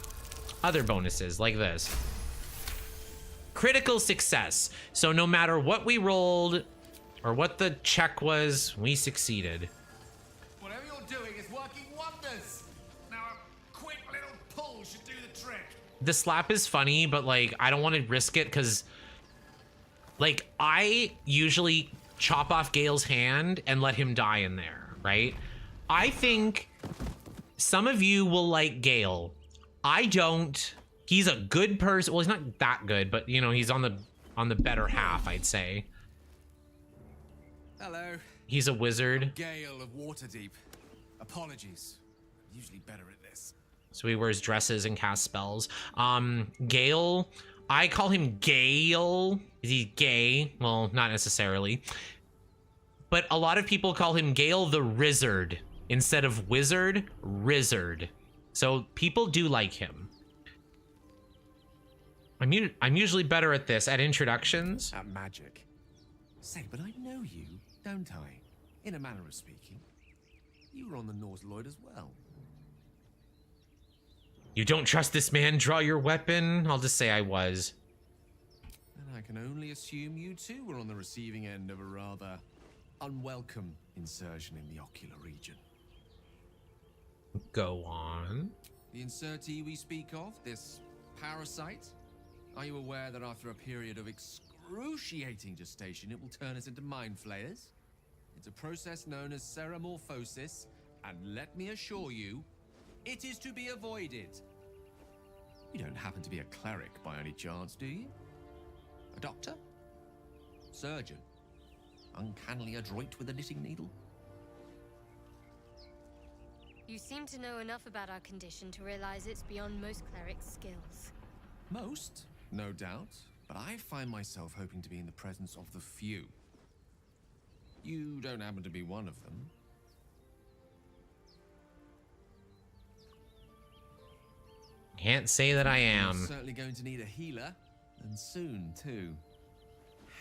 other bonuses like this. Critical success. So no matter what we rolled or what the check was, we succeeded. Whatever you're doing is working wonders. Now a quick little pull should do the trick. The slap is funny, but like I don't want to risk it because like I usually chop off Gale's hand and let him die in there, right? I think some of you will like Gale. I don't. He's a good person. Well, he's not that good, but you know, he's on the better half, I'd say. Hello. He's a wizard. Gale of Waterdeep. Apologies. I'm usually better at this. So he wears dresses and casts spells. Gale, I call him Gale. Is he gay? Well, not necessarily. But a lot of people call him Gale the Rizzard instead of Wizard, Rizzard. So people do like him. I'm usually better at this, at introductions. At magic. Say, but I know you, don't I? In a manner of speaking. You were on the Nautiloid as well. You don't trust this man, draw your weapon? I'll just say I was. And I can only assume you too were on the receiving end of a rather unwelcome insertion in the ocular region. Go on. The insertee we speak of, this parasite, are you aware that after a period of excruciating gestation, it will turn us into mind flayers? It's a process known as ceramorphosis, and let me assure you, it is to be avoided. You don't happen to be a cleric by any chance, do you? A doctor? Surgeon? Uncannily adroit with a knitting needle? You seem to know enough about our condition to realize it's beyond most clerics' skills. Most, no doubt, but I find myself hoping to be in the presence of the few. You don't happen to be one of them. Can't say that I am. You're certainly going to need a healer, and soon too.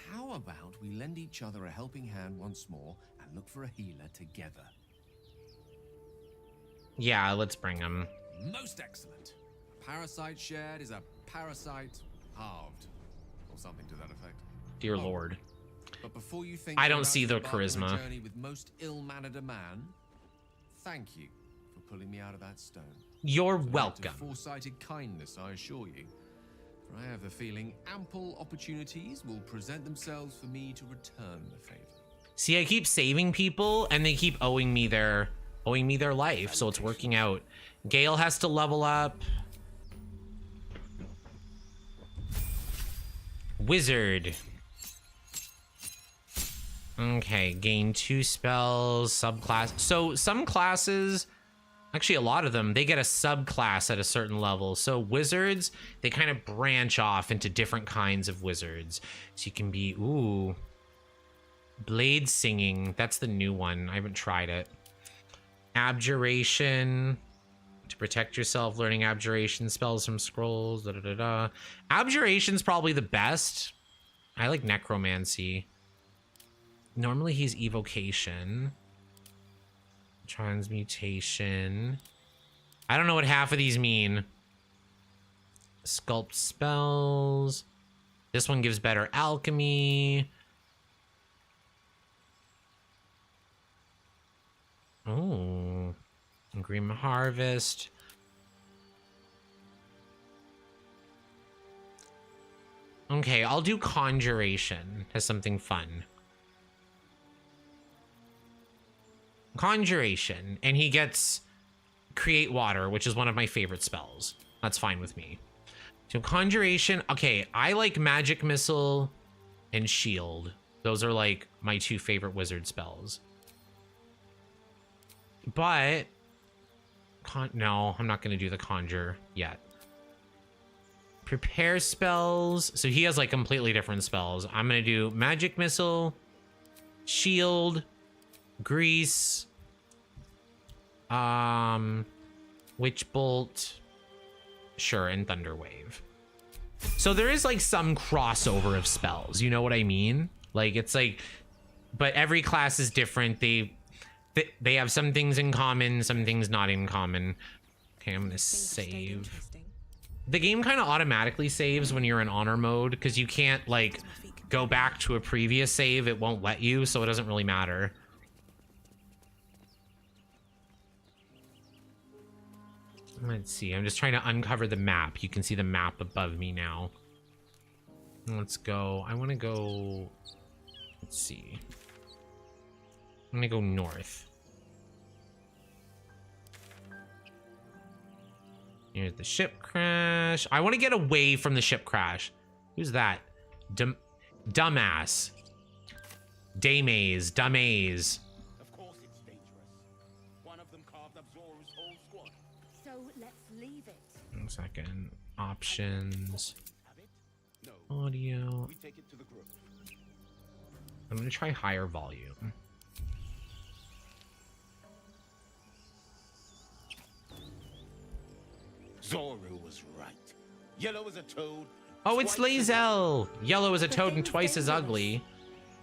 How about we lend each other a helping hand once more and look for a healer together? Yeah, let's bring him. Most excellent. A parasite shared is a parasite halved, or something to that effect. Dear Lord. But before you think I don't see the charisma. Journey with most ill-mannered a man, thank you for pulling me out of that stone. You're It's an act welcome. of foresighted kindness, I assure you. For I have the feeling ample opportunities will present themselves for me to return the favor. See, I keep saving people and they keep owing me their life, so it's working out. Gale has to level up. Wizard. Okay, gain 2 spells, subclass. So some classes, actually a lot of them, they get a subclass at a certain level. So wizards, they kind of branch off into different kinds of wizards. So you can be, ooh, Blade Singing. That's the new one. I haven't tried it. Abjuration. To protect yourself, learning abjuration spells from scrolls. Da, da, da, da. Abjuration's probably the best. I like necromancy. Normally he's evocation. Transmutation. I don't know what half of these mean. Sculpt spells. This one gives better alchemy. Oh. Grim Harvest. Okay, I'll do Conjuration as something fun. Conjuration. And he gets Create Water, which is one of my favorite spells. That's fine with me. So Conjuration. Okay, I like Magic Missile and Shield. Those are like my two favorite wizard spells. But... no, I'm not going to do the Conjure yet. Prepare spells. So he has like completely different spells. I'm going to do Magic Missile, Shield, Grease, Witch Bolt, sure, and Thunder Wave. So there is like some crossover of spells. You know what I mean? Like it's like, but every class is different. They have some things in common, some things not in common. Okay, I'm gonna save. The game kind of automatically saves when you're in honor mode because you can't like go back to a previous save. It won't let you, so it doesn't really matter. Let's see. I'm just trying to uncover the map. You can see the map above me now. Let's go. I want to go... Let's see. I'm going to go north. Here's the ship crash. I want to get away from the ship crash. Who's that? Dumbass. Daymaze. Dumbaze. Of course it's dangerous. One of them carved up Zoru's whole squad. So let's leave it. 1 second. Options. Audio. We take it to the group. I'm going to try higher volume. Zoru was right. Yellow is a toad. Oh, it's Lae'zel. Yellow is a toad and twice as ugly.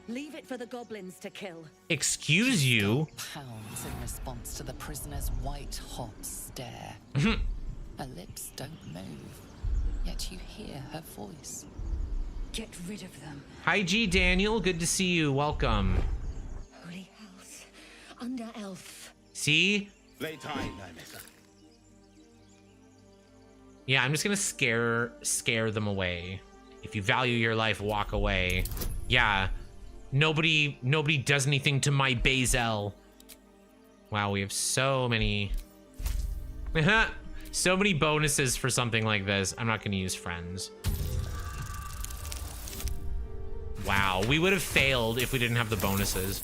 Leave it for the goblins to kill. Excuse you. Pounds in response to the prisoner's white hot stare. Her lips don't move, yet you hear her voice. Get rid of them. Hi, G. Daniel. Good to see you. Welcome. Holy house. Under elf. See? Lay tight, Nymessa. Yeah, I'm just gonna scare them away. If you value your life, walk away. Yeah. Nobody does anything to my Bazel. Wow, we have so many so many bonuses for something like this. I'm not gonna use friends. Wow, we would have failed if we didn't have the bonuses.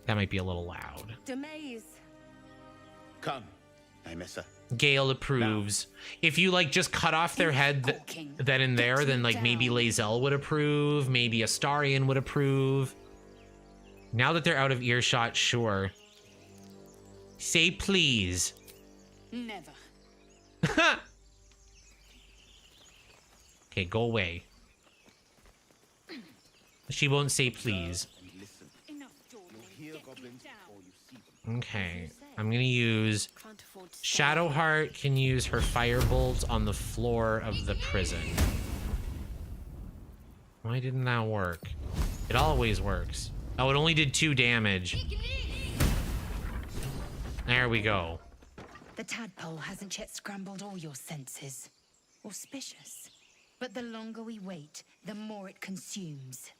That might be a little loud. Demaze. Come, Nymessa. Gale approves. If you like just cut off their head then and there, then like maybe Lae'zel would approve, maybe Astarion would approve. Now that they're out of earshot, sure. Say please. Never. Okay, go away. She won't say please. Okay, I'm gonna use Shadowheart can use her firebolt on the floor of the prison. Why didn't that work? It always works. Oh, it only did 2 damage. There we go. The tadpole hasn't yet scrambled all your senses. Auspicious. But the longer we wait, the more it consumes.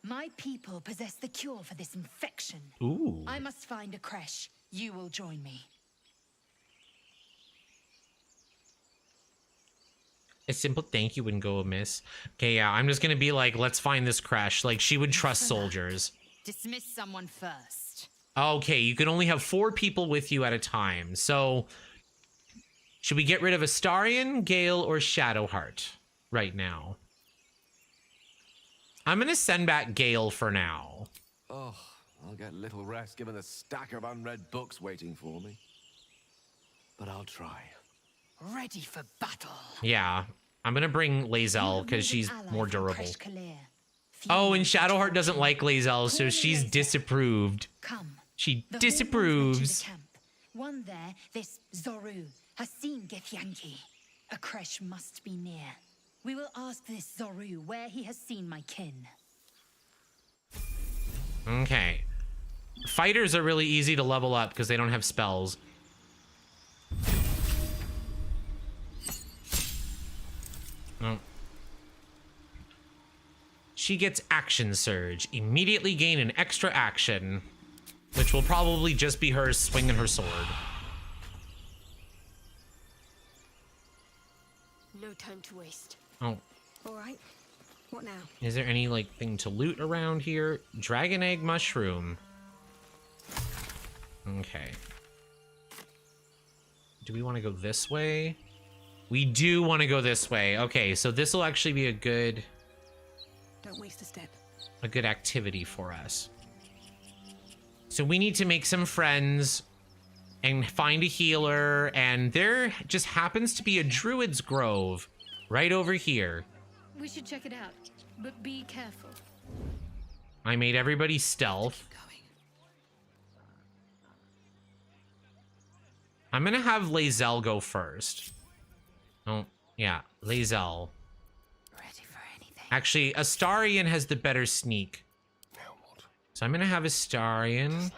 My people possess the cure for this infection. Ooh. I must find a creche. You will join me. A simple thank you wouldn't go amiss. Okay, yeah, I'm just gonna be like, let's find this creche. Like, she would trust soldiers. Dismiss someone first. Okay, you can only have 4 people with you at a time. So, should we get rid of Astarion, Gale, or Shadowheart right now? I'm gonna send back Gale for now. Oh, I'll get little rest given the stack of unread books waiting for me. But I'll try. Ready for battle. Yeah, I'm gonna bring Lae'zel because she's more durable. Oh, and Shadowheart doesn't like Lae'zel, so she's disapproved. Come. She The disapproves. camp. One there, this Zoru, has seen Githyanki. A creche must be near. We will ask this Zoru where he has seen my kin. Okay. Fighters are really easy to level up because they don't have spells. Oh. She gets Action Surge. Immediately gain an extra action, which will probably just be her swinging her sword. No time to waste. Oh. All right. What now? Is there any, like, thing to loot around here? Dragon Egg Mushroom. Okay. Do we want to go this way? We do want to go this way. Okay, so this will actually be a good Don't waste a step. activity for us. So we need to make some friends and find a healer, and there just happens to be a Druid's Grove right over here. We should check it out, but be careful. I made everybody stealth. I'm gonna have Lae'zel go first. Oh, yeah, Lae'zel. Ready for anything. Actually, Astarion has the better sneak. So I'm gonna have Astarion.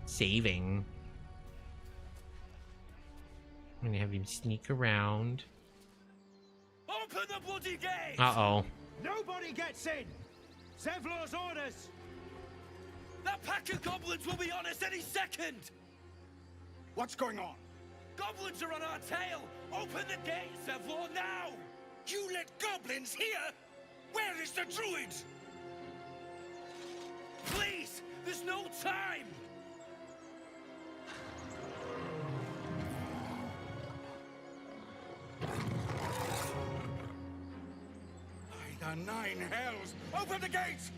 Saving. I'm gonna have him sneak around. Open the bloody gate! Uh-oh. Nobody gets in! Zevlor's orders! That pack of goblins will be on us any second! What's going on? Goblins are on our tail! Open the gate, Zevlor, now! You let goblins here? Where is the druid? Please! There's no time! By the 9 hells! Open the gates!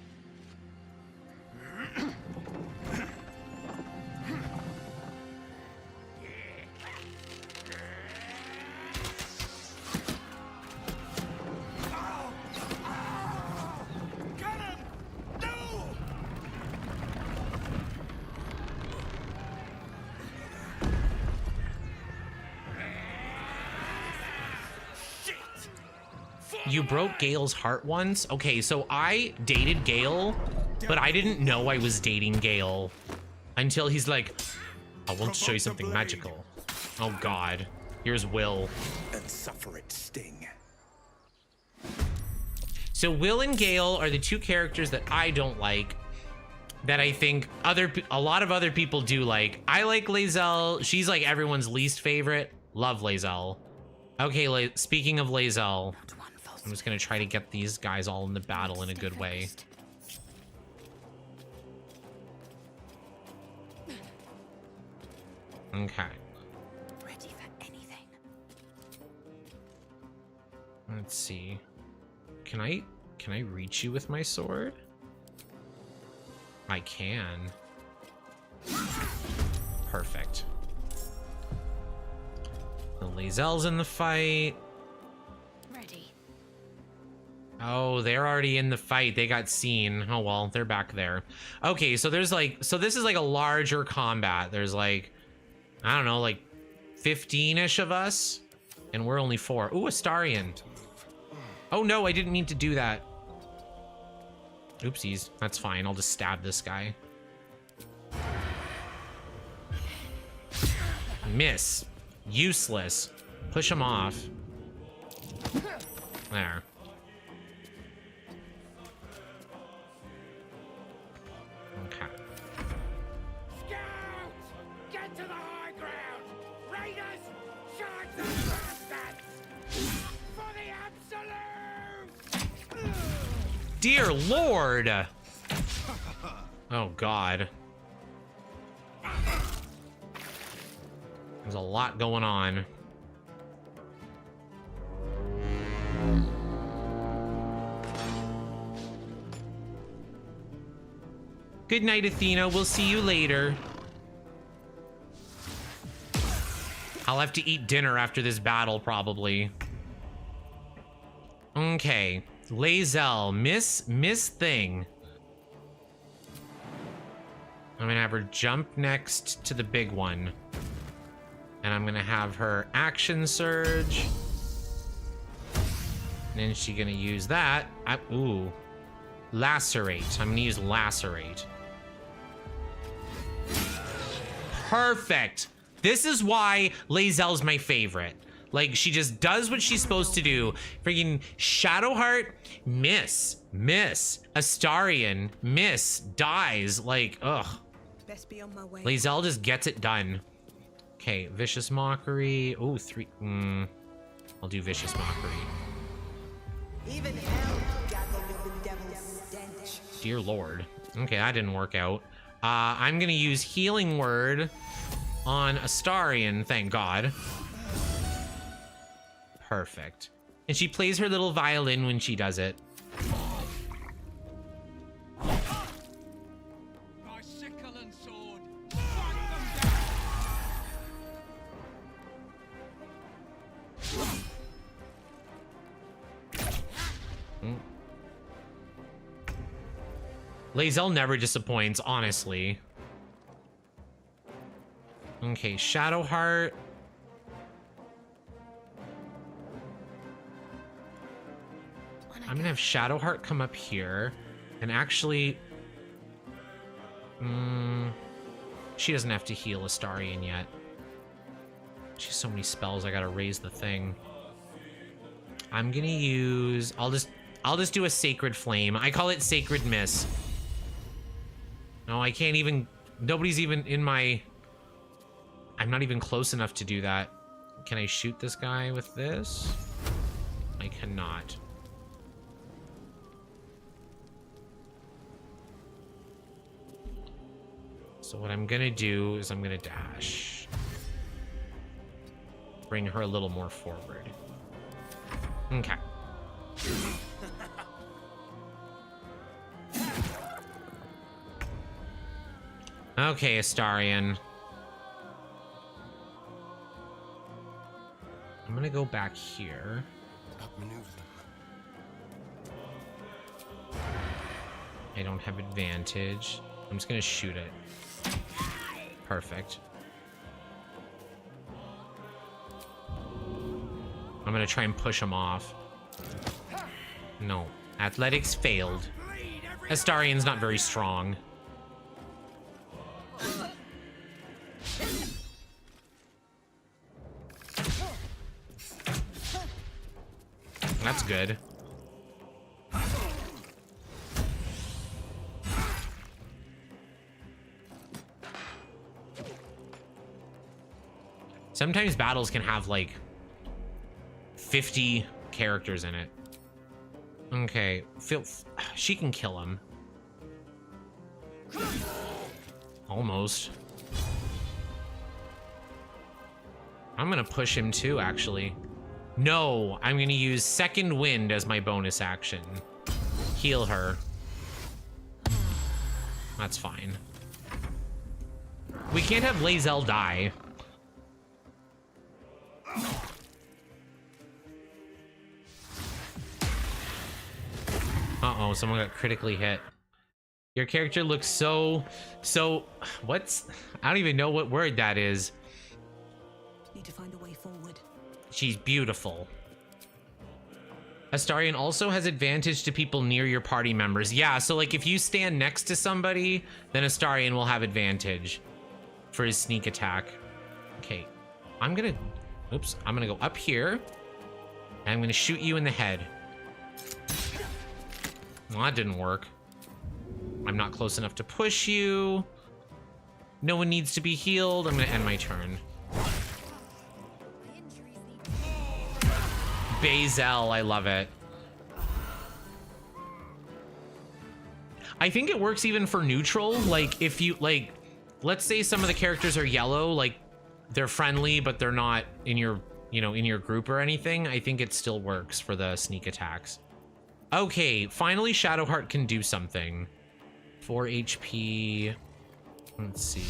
You broke Gale's heart once? Okay, so I dated Gale, but I didn't know I was dating Gale until he's like, I want to show you something magical. Oh god. Here's Will. And suffer its sting. So Will and Gale are the two characters that I don't like, that I think a lot of other people do like. I like Lae'zel. She's like everyone's least favorite. Love Lae'zel. Okay, speaking of Lae'zel, I'm just gonna try to get these guys all in the battle in a good way. Okay. Ready for anything. Let's see. Can I reach you with my sword? I can. Perfect. The Lae'zel's in the fight. Ready. Oh, they're already in the fight. They got seen. Oh well, they're back there. Okay, so there's like, so this is like a larger combat. There's like, I don't know, like 15-ish of us, and we're only 4. Ooh, Astarion. Oh no, I didn't mean to do that. Oopsies. That's fine. I'll just stab this guy. Miss. Useless. Push him off. There. Okay. Scouts! Get to the high ground! Raiders! Charge the bastards! For the absolute! Dear Lord! Oh God. There's a lot going on. Good night, Athena. We'll see you later. I'll have to eat dinner after this battle, probably. Okay. Lae'zel, Miss Thing. I'm gonna have her jump next to the big one. And I'm gonna have her action surge. And then she's gonna use that. Ooh. Lacerate. I'm gonna use Lacerate. Perfect. This is why Lae'zel's my favorite. Like, she just does what she's supposed to do. Freaking Shadowheart, miss. Astarion, miss. Dies. Like, ugh. Best be on my way. Lae'zel just gets it done. Okay, Vicious Mockery. Oh, 3. I'll do Vicious Mockery. Even hell gathered with the devil's stench. Dear Lord. Okay, that didn't work out. I'm gonna use Healing Word on Astarion, thank God. Perfect. And she plays her little violin when she does it. My sickle and sword. Strike them down. Lae'zel never disappoints, honestly. Okay, Shadowheart. I'm gonna have Shadowheart come up here. And actually... she doesn't have to heal Astarion yet. She has so many spells, I gotta raise the thing. I'm gonna use... I'll just do a Sacred Flame. I call it Sacred Miss. No, I can't even... Nobody's even in my... I'm not even close enough to do that. Can I shoot this guy with this? I cannot. So what I'm gonna do is I'm gonna dash. Bring her a little more forward. Okay. Okay, Astarion. I'm gonna go back here. Outmaneuver them. I don't have advantage. I'm just gonna shoot it. Perfect. I'm gonna try and push him off. No. Athletics failed. Astarion's not very strong. That's good. Sometimes battles can have like 50 characters in it. Okay, she can kill him. Almost. I'm gonna push him too, actually. No, I'm gonna use Second Wind as my bonus action. Heal her. That's fine. We can't have Lae'zel die. Uh-oh, someone got critically hit. Your character looks so... What's... I don't even know what word that is. Need to find a way forward. She's beautiful. Astarion also has advantage to people near your party members. Yeah, so like if you stand next to somebody, then Astarion will have advantage for his sneak attack. Okay, I'm gonna... Oops, I'm gonna go up here. And I'm gonna shoot you in the head. Well, that didn't work. I'm not close enough to push you. No one needs to be healed. I'm gonna end my turn. Bazel, I love it. I think it works even for neutral. Like if you like, let's say some of the characters are yellow, like they're friendly, but they're not in your, in your group or anything. I think it still works for the sneak attacks. Okay, finally Shadowheart can do something. 4 HP. Let's see.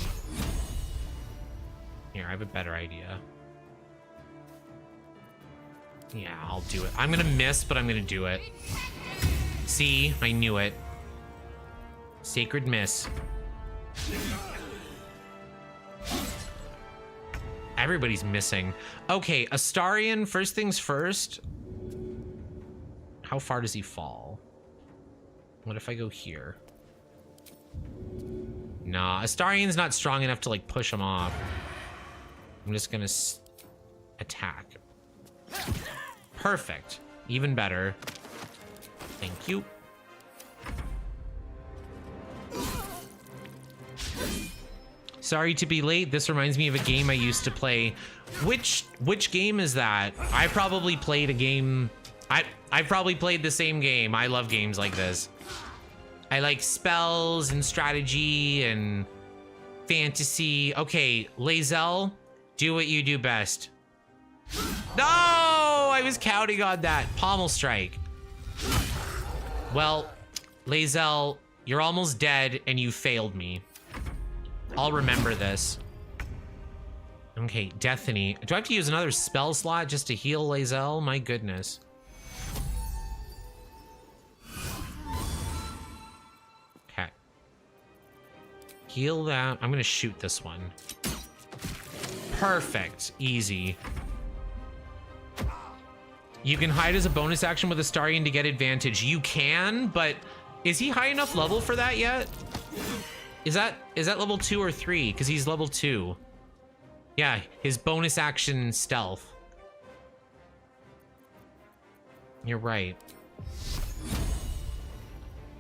Here, I have a better idea. Yeah, I'll do it. I'm gonna miss, but I'm gonna do it. See, I knew it. Sacred miss. Everybody's missing. Okay, Astarion, first things first. How far does he fall? What if I go here? Nah, Astarion's not strong enough to like push him off. I'm just gonna attack. Perfect. Even better. Thank you. Sorry to be late. This reminds me of a game I used to play. Which game is that? I probably played a game. I've probably played the same game. I love games like this. I like spells and strategy and fantasy. Okay, Lae'zel, do what you do best. No, I was counting on that. Pommel strike. Well, Lae'zel, you're almost dead and you failed me. I'll remember this. Okay, Destiny. Do I have to use another spell slot just to heal Lae'zel? My goodness. Okay. Heal that. I'm gonna shoot this one. Perfect. Easy. You can hide as a bonus action with Astarion to get advantage. You can, but is he high enough level for that yet? Is that level 2 or 3? Because he's level 2. Yeah, his bonus action stealth. You're right.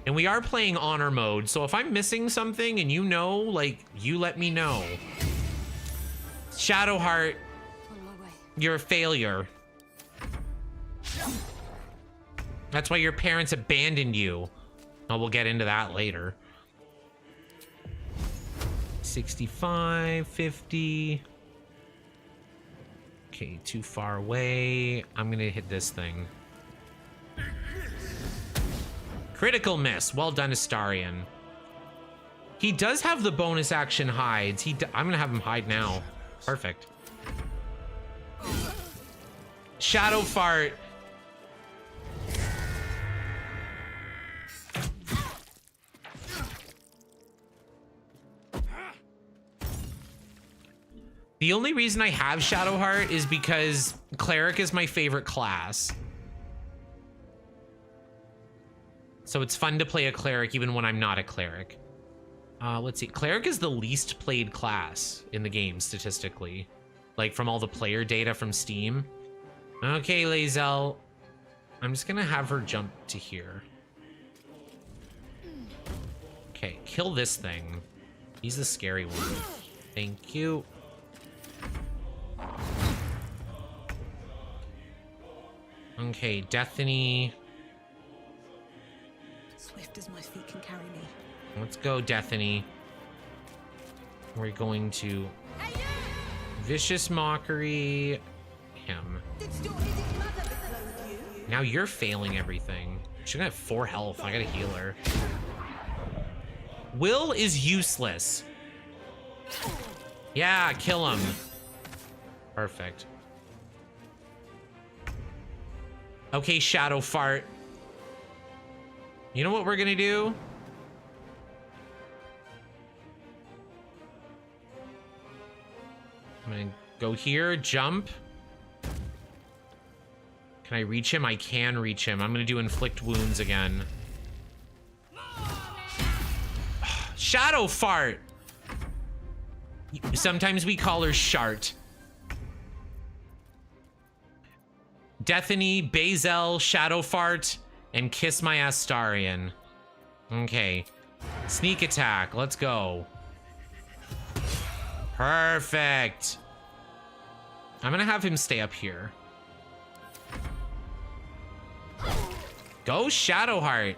And we are playing honor mode, so if I'm missing something and you know, like, you let me know. Shadowheart, you're a failure. That's why your parents abandoned you. Oh, we'll get into that later. 65, 50. Okay, too far away. I'm gonna hit this thing. Critical miss. Well done, Astarion. He does have the bonus action hides. I'm gonna have him hide now. Perfect. Shadow fart. The only reason I have Shadowheart is because Cleric is my favorite class. So it's fun to play a Cleric even when I'm not a Cleric. Let's see. Cleric is the least played class in the game statistically. Like from all the player data from Steam. Okay, Lae'zel. I'm just gonna have her jump to here. Okay, kill this thing. He's the scary one. Thank you. Okay, Destiny. Swift as my feet can carry me. Let's go, Destiny. We're going to Vicious Mockery him. Now you're failing everything. She's gonna have 4 health. I gotta heal her. Will is useless. Yeah, kill him. Perfect. Okay, Shadow Fart. You know what we're gonna do? I'm gonna go here, jump. Can I reach him? I can reach him. I'm gonna do inflict wounds again. Shadow Fart! Sometimes we call her Shart. Destiny, Bazel, Shadowfart, and Kiss My Astarion. Okay. Sneak attack. Let's go. Perfect. I'm gonna have him stay up here. Go Shadowheart.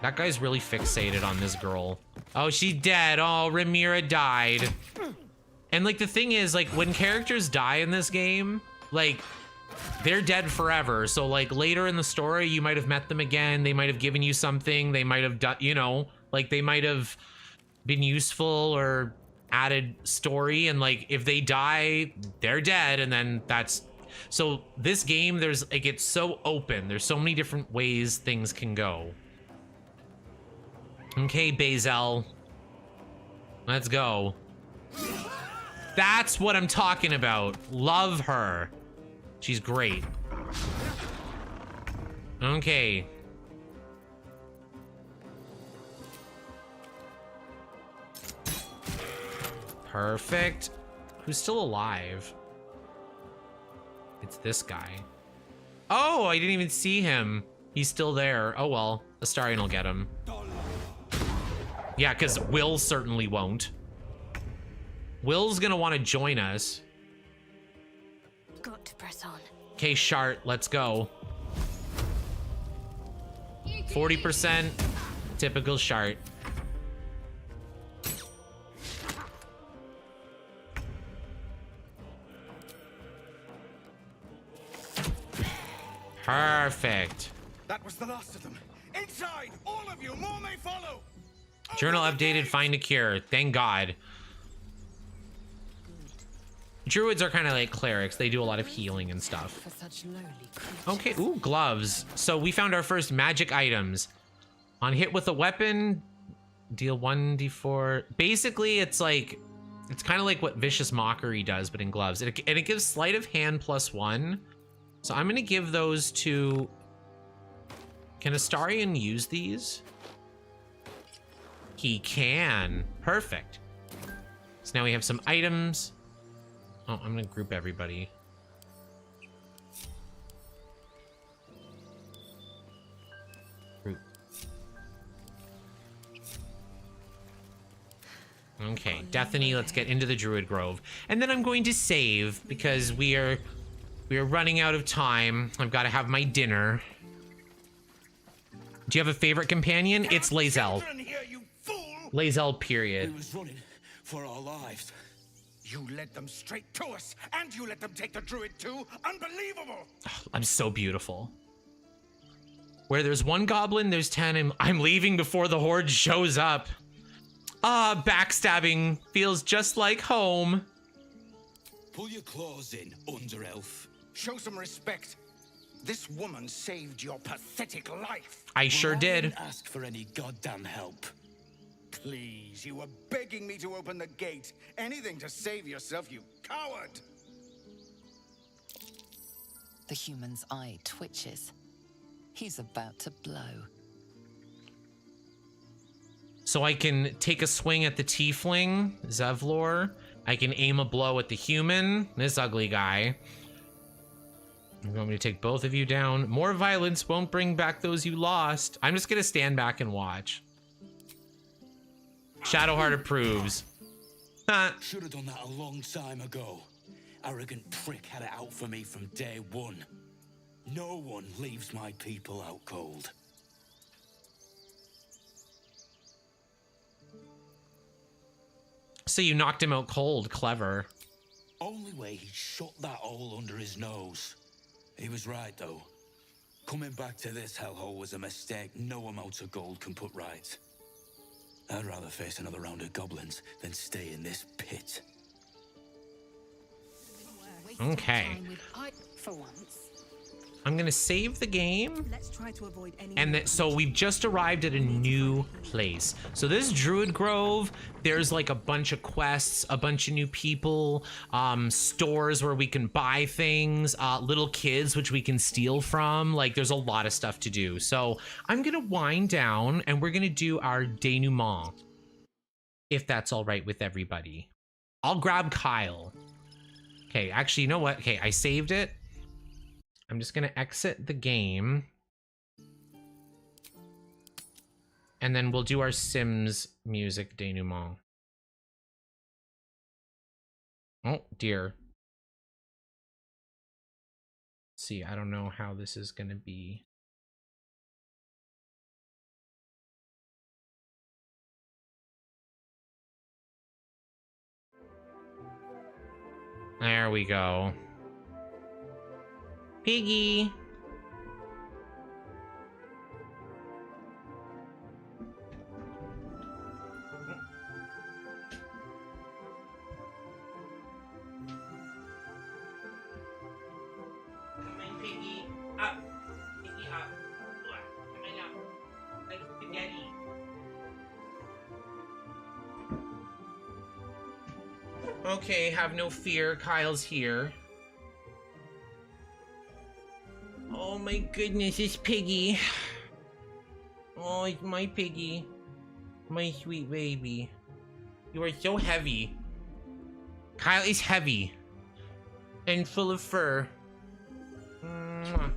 That guy's really fixated on this girl. Oh, she's dead. Oh, Rhaenyra died. And like the thing is, like when characters die in this game, like they're dead forever. So like later in the story, you might have met them again. They might have given you something. They might have done, you know, like they might have been useful or added story. And like if they die, they're dead. And then that's, so this game, there's like, it's so open. There's so many different ways things can go. Okay, Bazel. Let's go. That's what I'm talking about. Love her. She's great. Okay. Perfect. Who's still alive? It's this guy. Oh, I didn't even see him. He's still there. Oh well, Astarion will get him. Yeah, because Will certainly won't. Will's gonna want to join us. Got to press on. Okay, Shart, let's go. 40%, typical Shart. Perfect. That was the last of them. Inside, all of you, more may follow. Journal updated, find a cure. Thank God. Druids are kind of like clerics. They do a lot of healing and stuff. Okay, ooh, gloves. So we found our first magic items. On hit with a weapon, deal 1d4. Basically, it's like, it's kind of like what Vicious Mockery does, but in gloves. And it gives sleight of hand +1. So I'm gonna give those to, can Astarion use these? He can, perfect. So now we have some items. Oh, I'm gonna group everybody. Group. Okay, Dethany, let's get into the Druid Grove. And then I'm going to save because we are running out of time. I've got to have my dinner. Do you have a favorite companion? It's Lae'zel. Lae'zel, period. We was running for our lives. You led them straight to us, and you let them take the druid too? Unbelievable! Oh, I'm so beautiful. Where there's one goblin, there's 10, and I'm leaving before the horde shows up. Ah, backstabbing feels just like home. Pull your claws in, under elf. Show some respect. This woman saved your pathetic life. I sure did. I didn't ask for any goddamn help. Please, you were begging me to open the gate. Anything to save yourself, you coward! The human's eye twitches. He's about to blow. So I can take a swing at the tiefling, Zevlor. I can aim a blow at the human, this ugly guy. You want me to take both of you down? More violence won't bring back those you lost. I'm just gonna stand back and watch. Shadowheart approves. Should have done that a long time ago. Arrogant prick had it out for me from day one. No one leaves my people out cold. So you knocked him out cold, clever. Only way he'd shut that hole under his nose. He was right though. Coming back to this hellhole was a mistake no amount of gold can put right. I'd rather face another round of goblins than stay in this pit. Okay. For once. I'm gonna save the game. Let's try to avoid any. And so we've just arrived at a new place. So this Druid Grove, there's like a bunch of quests, a bunch of new people, stores where we can buy things, little kids which we can steal from. Like there's a lot of stuff to do. So I'm gonna wind down and we're gonna do our denouement, if that's all right with everybody. I'll grab Kyle. Okay, actually, you know what? Okay, I saved it. I'm just gonna exit the game. And then we'll do our Sims music denouement. Oh dear. Let's see, I don't know how this is gonna be. There we go. Piggy. Piggy, up. Piggy, up. Come on up. Like spaghetti. Okay, have no fear. Kyle's here. Oh my goodness, it's Piggy. Oh, it's my Piggy. My sweet baby. You are so heavy. Kyle is heavy. And full of fur. Mwah.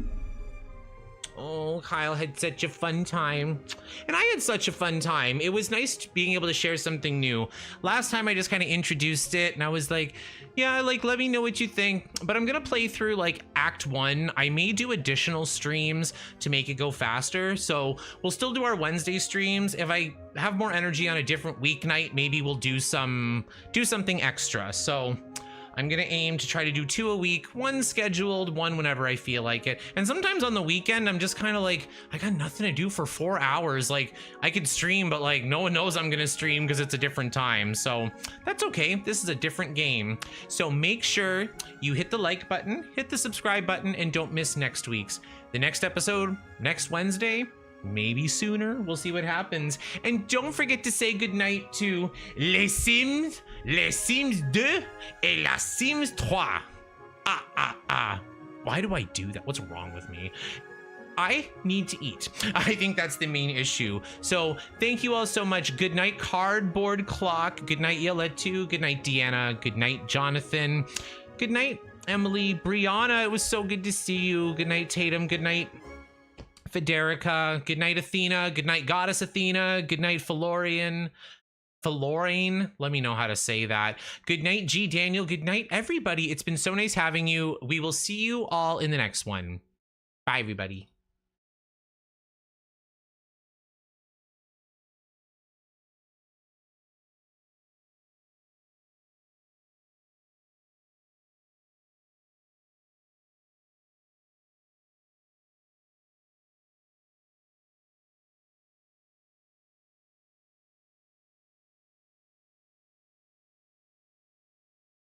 Oh, Kyle had such a fun time. And I had such a fun time. It was nice being able to share something new. Last time I just kind of introduced it and I was like, yeah, like, let me know what you think. But I'm gonna play through like Act 1. I may do additional streams to make it go faster. So we'll still do our Wednesday streams. If I have more energy on a different weeknight, maybe we'll do something extra. So I'm gonna aim to try to do 2 a week, 1 scheduled, 1 whenever I feel like it. And sometimes on the weekend, I'm just kind of like, I got nothing to do for 4 hours. Like, I could stream, but like, no one knows I'm gonna stream because it's a different time. So that's okay. This is a different game. So make sure you hit the like button, hit the subscribe button, and don't miss next week's. The next episode, next Wednesday, maybe sooner. We'll see what happens. And don't forget to say goodnight to Les Sims 2 et La Sims 3. Why do I do that? What's wrong with me? I need to eat. I think that's the main issue. So thank you all so much. Good night, Cardboard Clock. Good night, Yolette2. Good night, Deanna. Good night, Jonathan. Good night, Emily. Brianna, it was so good to see you. Good night, Tatum. Good night, Federica. Good night, Athena. Good night, Goddess Athena. Good night, Felorian. Let me know how to say that. Good night, G Daniel. Good night, everybody. It's been so nice having you. We will see you all in the next one. Bye, everybody.